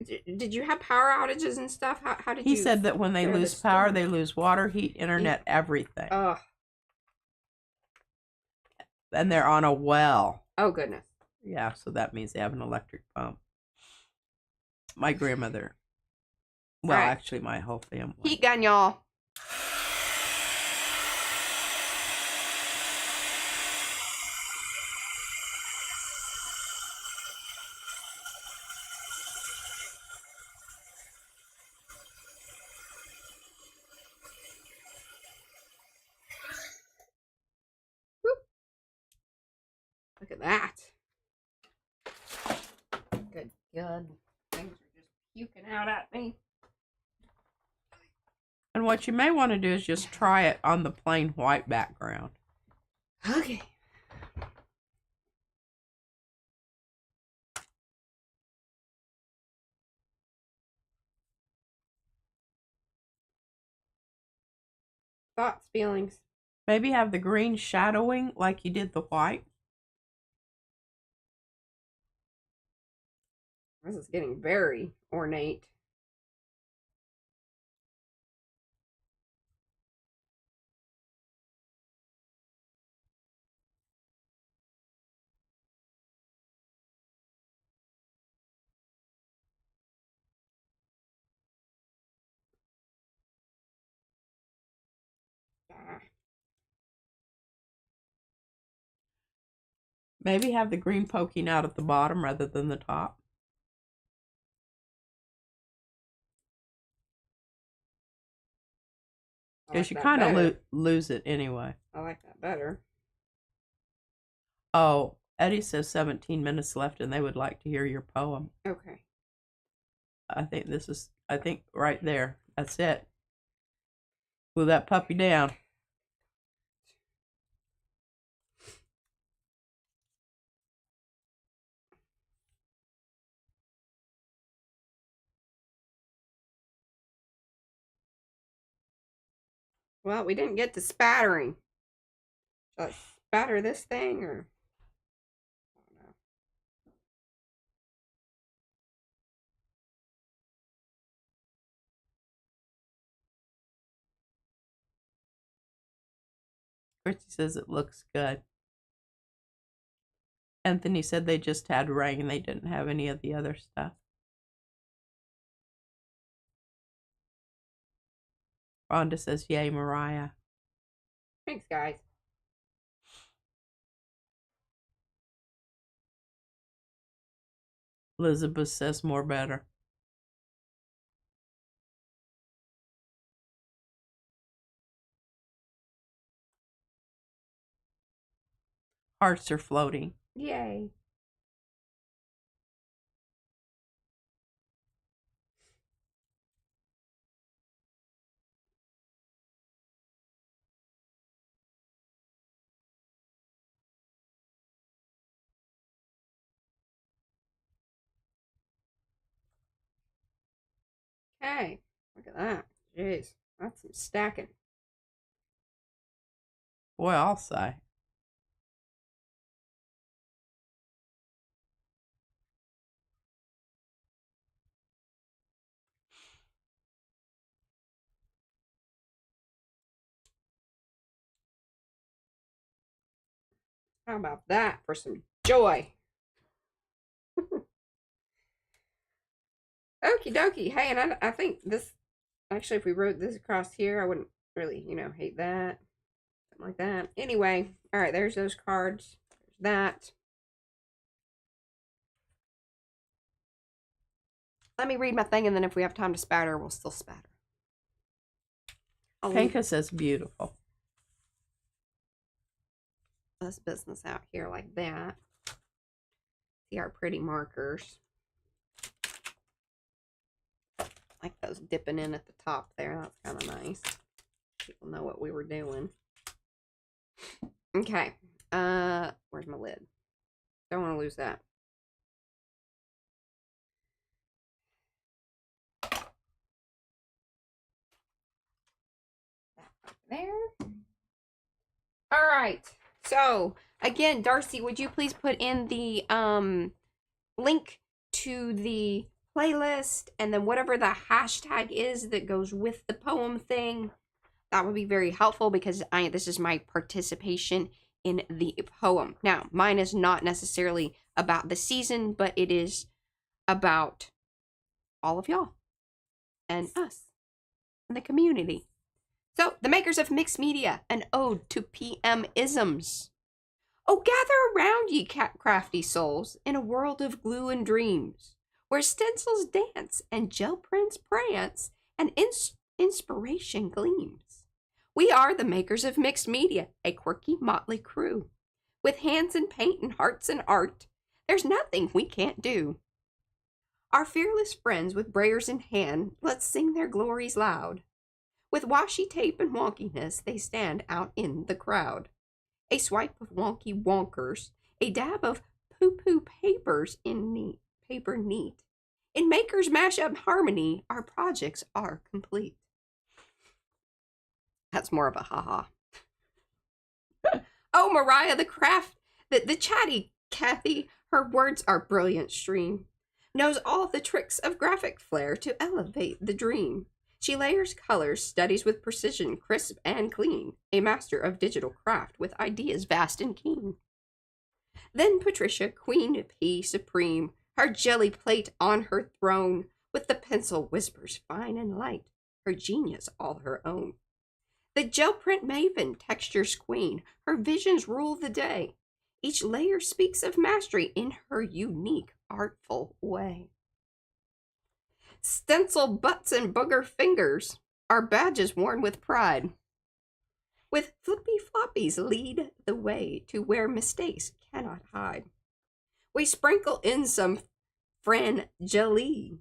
Did you have power outages and stuff? How did He you? said that when they lose power, they lose water, heat, internet, everything. Ugh. And they're on a well. Oh, goodness. Yeah, so that means they have an electric pump. My grandmother. Well, right. Actually, my whole family. Heat gun, y'all. Look at that. Good. Things are just puking out at me. And what you may want to do is just try it on the plain white background. Okay. Thoughts, feelings. Maybe have the green shadowing like you did the white. This is getting very ornate. Maybe have the green poking out at the bottom rather than the top. Because you kind of lose it anyway. I like that better. Oh, Eddie says 17 minutes left and they would like to hear your poem. Okay. I think right there. That's it. Glue that puppy down. Well, we didn't get to spattering. Shall I spatter this thing or? I don't know. Christy says it looks good. Anthony said they just had rain and they didn't have any of the other stuff. Rhonda says, yay, Mariah. Thanks, guys. Elizabeth says more better. Hearts are floating. Yay. Okay. Look at that. Jeez, that's some stacking. Boy, I'll say. How about that for some joy? Okie dokie. Hey, and I think this, actually, if we wrote this across here, I wouldn't really, hate that. Something like that. Anyway, all right, there's those cards. There's that. Let me read my thing, and then if we have time to spatter, we'll still spatter. Pinka says beautiful. This business out here like that. See our pretty markers. Like those dipping in at the top there. That's kind of nice. People know what we were doing. Okay. Where's my lid? Don't want to lose that. There. All right. So again, Darcy, would you please put in the link to the playlist and then whatever the hashtag is that goes with the poem thing? That would be very helpful because this is my participation in the poem. Now, mine is not necessarily about the season, but it is about all of y'all and us and the community. So, the makers of mixed media, an ode to PM-isms. Oh, gather around, ye crafty souls, in a world of glue and dreams, where stencils dance and gel prints prance, and inspiration gleams. We are the makers of mixed media, a quirky motley crew. With hands in paint and hearts in art, there's nothing we can't do. Our fearless friends with brayers in hand, let's sing their glories loud. With washi tape and wonkiness, they stand out in the crowd. A swipe of wonky wonkers, a dab of poo-poo papers in paper neat. In makers mash-up harmony, our projects are complete. That's more of a ha-ha. Oh, Mariah, the chatty Kathy, her words are brilliant stream. Knows all the tricks of graphic flair to elevate the dream. She layers colors, studies with precision, crisp and clean, a master of digital craft with ideas vast and keen. Then Patricia, Queen P Supreme, her jelly plate on her throne, with the pencil whispers fine and light, her genius all her own. The gel print maven, textures queen, her visions rule the day. Each layer speaks of mastery in her unique, artful way. Stencil butts and booger fingers are badges worn with pride. With flippy floppies lead the way to where mistakes cannot hide. We sprinkle in some frangeli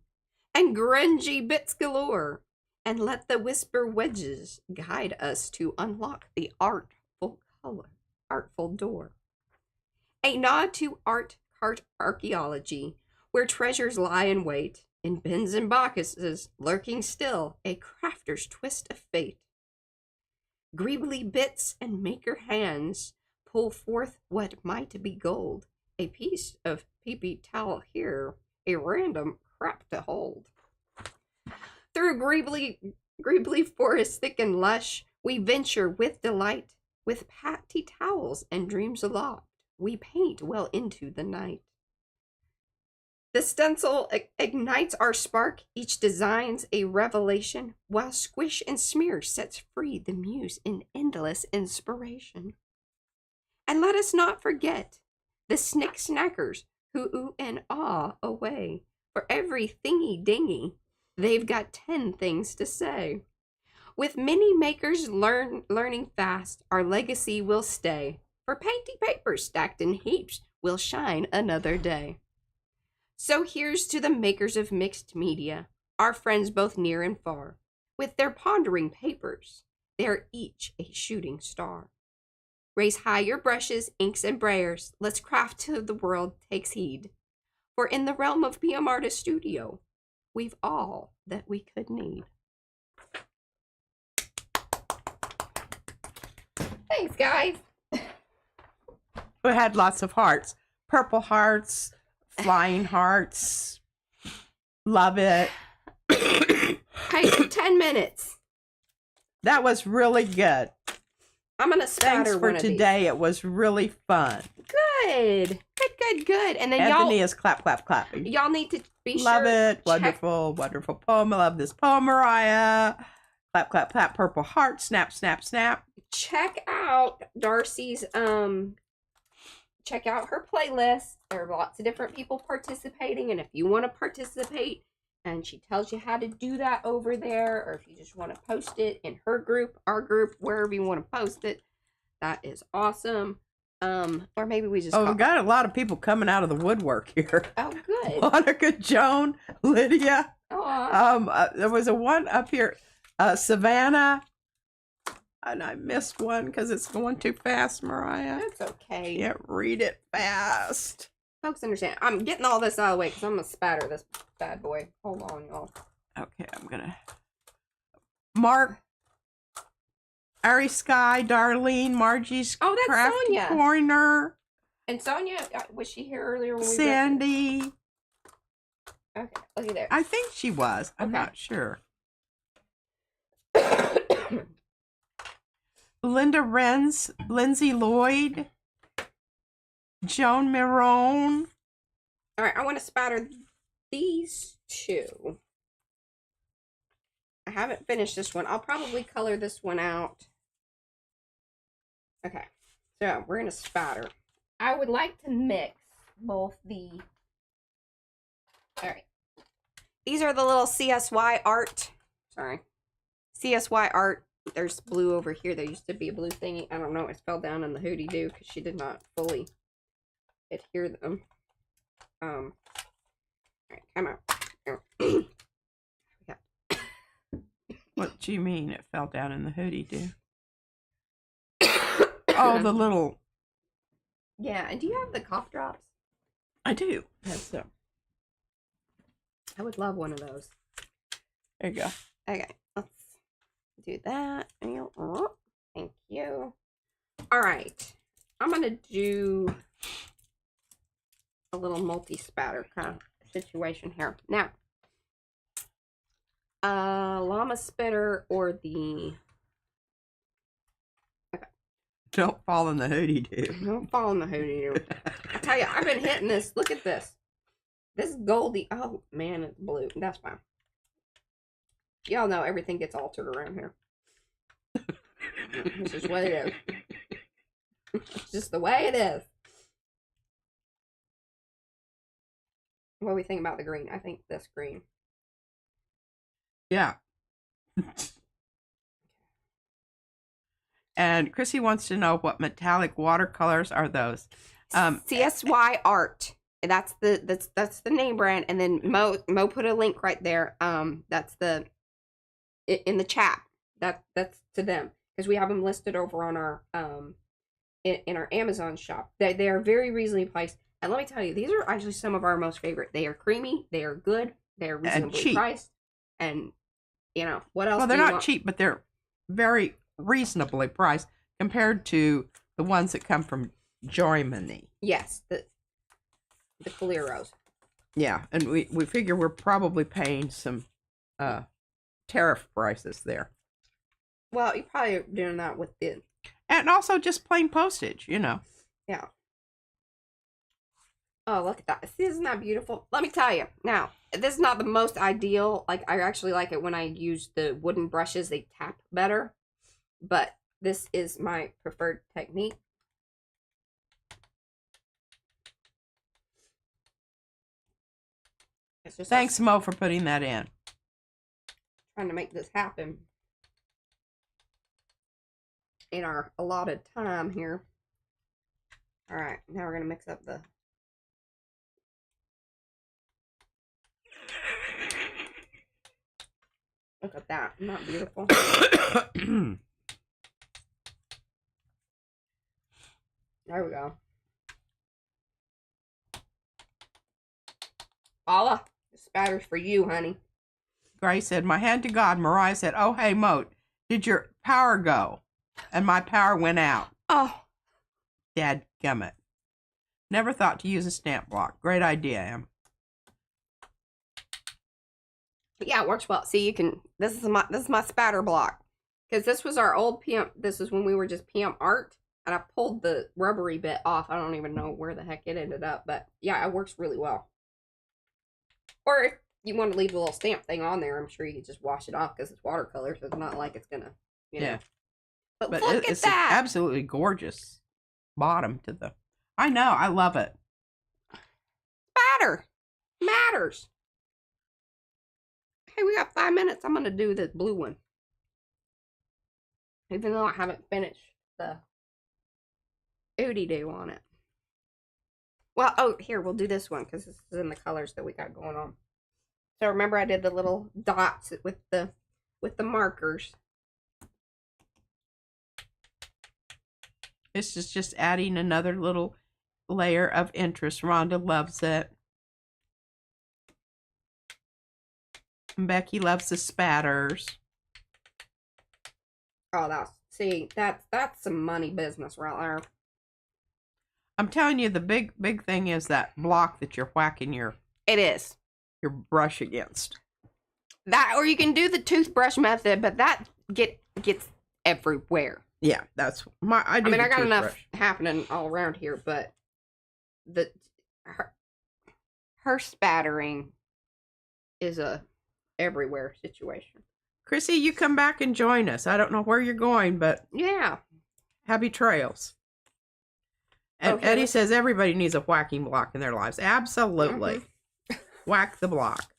and grungy bits galore, and let the whisper wedges guide us to unlock the artful door. A nod to art cart archaeology, where treasures lie in wait, in bins and boxes, lurking still, a crafter's twist of fate. Greebly bits and maker hands pull forth what might be gold, a piece of pee-pee towel here, a random crap to hold. Through greebly forest thick and lush, we venture with delight, with patty towels and dreams aloft, we paint well into the night. The stencil ignites our spark, each designs a revelation, while squish and smear sets free the muse in endless inspiration. And let us not forget the snick snackers who ooh and ah away. For every thingy dingy, they've got 10 things to say. With many makers learning fast, our legacy will stay. For painty papers stacked in heaps will shine another day. So here's to the makers of mixed media, our friends both near and far. With their pondering papers, they're each a shooting star. Raise high your brushes, inks, and brayers. Let's craft till the world takes heed. For in the realm of PM Artist Studio, we've all that we could need. Thanks, guys. We had lots of hearts. Purple hearts, flying hearts. Love it. Hey, 10 minutes. That was really good. I'm going to spatter Thanks for one of today. It was really fun. Good. Good. And then Anthony is clap, clap, clapping. y'all need to be Love sure. it. Wonderful, wonderful poem. I love this poem, Mariah. Clap, clap, clap. Purple heart. Snap, snap, snap. Check out Darcy's, check out her playlist. There are lots of different people participating. And if you want to participate, and she tells you how to do that over there, or if you just want to post it in her group, our group, wherever you want to post it, that is awesome. Or maybe we just we got a lot of people coming out of the woodwork here. Oh, good. Monica, Joan, Lydia. Oh. There was a one up here, Savannah, and I missed one because it's going too fast, Mariah. That's okay. Can't read it fast. Folks understand. I'm getting all this out of the way because I'm going to spatter this bad boy. Hold on, y'all. Okay, I'm going to... Mark, Ari Sky, Darlene, Margie's that's Crafty Sonia. Corner. And Sonia, was she here earlier when we Sandy. Okay, look at there. I think she was. I'm Okay. not sure. Linda Renz, Lindsay Lloyd, Joan Miron. All right, I want to spatter these two. I haven't finished this one. I'll probably color this one out. Okay, so we're going to spatter. I would like to mix both the... All right. These are the little CSY art. Sorry. CSY art. There's blue over here. There used to be a blue thingy. I don't know. It fell down in the hootie doo because she did not fully adhere them. All right, come out. What do you mean it fell down in the hoodie doo? Oh, the little... Yeah, and do you have the cough drops? I do. That's I would love one of those. There you go. Okay, let's do that. Thank you. All right, I'm gonna do a little multi-spatter kind of situation here. Now, llama spitter or the... Okay. Don't fall in the hoodie doo. Don't fall in the hoodie doo. I tell you, I've been hitting this. Look at this. This Goldie. Oh, man, it's blue. That's fine. Y'all know everything gets altered around here. This is what it is. It's just the way it is. What do we think about the green? I think this green. Yeah. And Chrissy wants to know what metallic watercolors are those. CSY Art. That's the name brand, and then Mo put a link right there. That's in the chat. That's to them because we have them listed over on our in our Amazon shop. They are very reasonably priced, and let me tell you, these are actually some of our most favorite. They are creamy, they are good, they are reasonably priced, and you know what else? Well, they're not cheap, but they're very reasonably priced compared to the ones that come from Germany. Yes, the Caleros. Yeah, and we figure we're probably paying some tariff prices there. Well, you're probably doing that with the... And also just plain postage, you know. Yeah. Oh, look at that. See, isn't that beautiful? Let me tell you. Now, this is not the most ideal. Like, I actually like it when I use the wooden brushes. They tap better. But this is my preferred technique. Thanks, Mo, for putting that in. Trying to make this happen in our allotted time here. All right, now we're gonna mix up the... Look at that, isn't that beautiful? There we go. Paula, this spatter's for you, honey. Grace said, my hand to God. Mariah said, oh, hey, Moat, did your power go? and my power went out. Oh. Dadgummit. Never thought to use a stamp block. Great idea, Em. Yeah, it works well. See, you can. This is my spatter block, because this was our old PM. This is when we were just PM art, and I pulled the rubbery bit off. I don't even know where the heck it ended up, but yeah, it works really well. Or if you want to leave the little stamp thing on there, I'm sure you could just wash it off because it's watercolor, so it's not like it's gonna, you know. But look at it's that! An absolutely gorgeous bottom to the. I know, I love it. Spatter matters. Hey, we got 5 minutes. I'm gonna do the blue one, even though I haven't finished the ooty-doo on it. Well, oh, here, we'll do this one because this is in the colors that we got going on. So remember I did the little dots with the markers. This is just adding another little layer of interest. Rhonda loves it. And Becky loves the spatters. Oh, that's some money business right there. I'm telling you, the big thing is that block that you're whacking your brush against. That, or you can do the toothbrush method, but that gets everywhere. Yeah, that's my. I mean, I got enough happening all around here, but her spattering is a everywhere situation. Chrissy, you come back and join us. I don't know where you're going, but yeah, happy trails. And okay, Eddie says everybody needs a whacking block in their lives. Absolutely. Whack the block.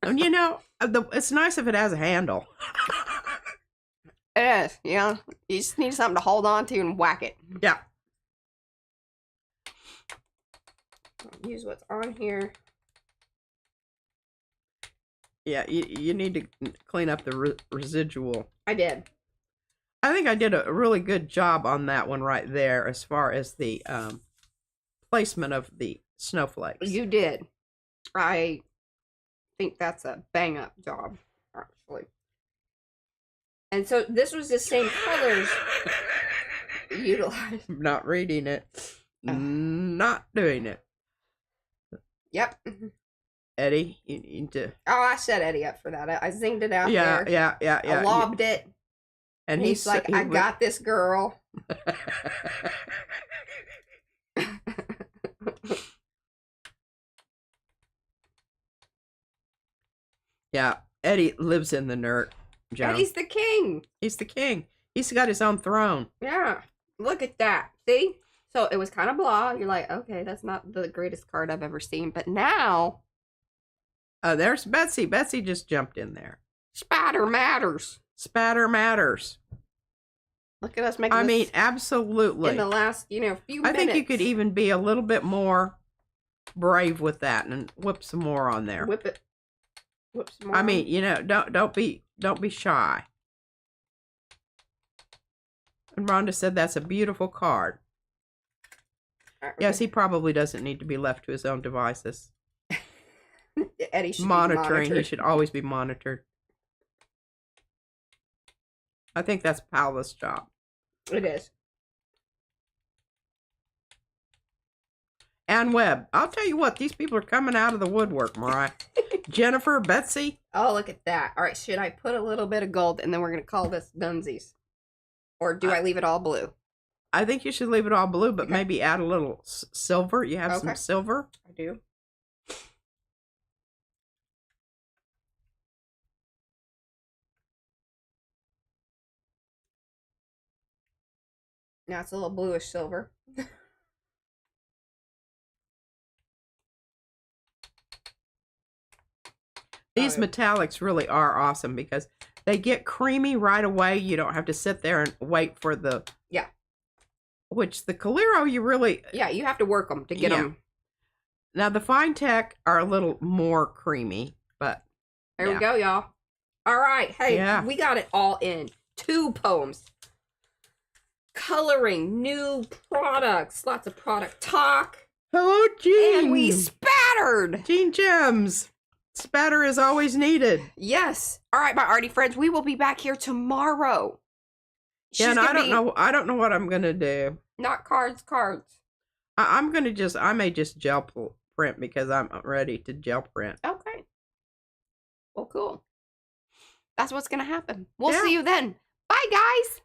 And you know, it's nice if it has a handle. It is, you know. You just need something to hold on to and whack it. Yeah. Use what's on here. Yeah, you need to clean up the residual. I did. I think I did a really good job on that one right there as far as the placement of the snowflakes. You did. I think that's a bang-up job, actually. And so this was the same colors utilized. Not reading it. Not doing it. Yep. Eddie, you need to... Oh, I set Eddie up for that. I zinged it out there. Yeah. I lobbed it. And he's like, I got this, girl. Yeah, Eddie lives in the nerd. Joan. Eddie's the king. He's the king. He's got his own throne. Yeah. Look at that. See? So it was kind of blah. You're like, okay, that's not the greatest card I've ever seen. But now... there's Betsy. Betsy just jumped in there. Spatter matters. Spatter matters. Look at us making I mean, absolutely. In the last, few minutes. I think you could even be a little bit more brave with that and whip some more on there. Whip it. Whip some more. I mean, don't be shy. And Rhonda said that's a beautiful card. Right. Yes, he probably doesn't need to be left to his own devices. Eddie should monitoring. Be monitored. He should always be monitored. I think that's Paula's job. It is. Ann Webb. I'll tell you what, these people are coming out of the woodwork, Mariah. Jennifer, Betsy. Oh, look at that. All right, should I put a little bit of gold and then we're going to call this Dunsies? Or do I leave it all blue? I think you should leave it all blue, but maybe add a little silver. You have some silver? I do. Now it's a little bluish silver. These metallics really are awesome because they get creamy right away. You don't have to sit there and wait for the... Yeah. Which the Calero, you really... Yeah, you have to work them to get them. Now, the Fine Tech are a little more creamy, but... There we go, y'all. All right. Hey, we got it all in. 2 poems. Coloring, new products, lots of product talk. Hello, Jean. And we spattered. Jean Gems. Spatter is always needed. Yes. All right, my arty friends, we will be back here tomorrow. Yeah, and I don't know what I'm gonna do. Not cards. I'm gonna I may just gel print because I'm ready to gel print. Okay. Well, cool. That's what's gonna happen. We'll see you then. Bye, guys.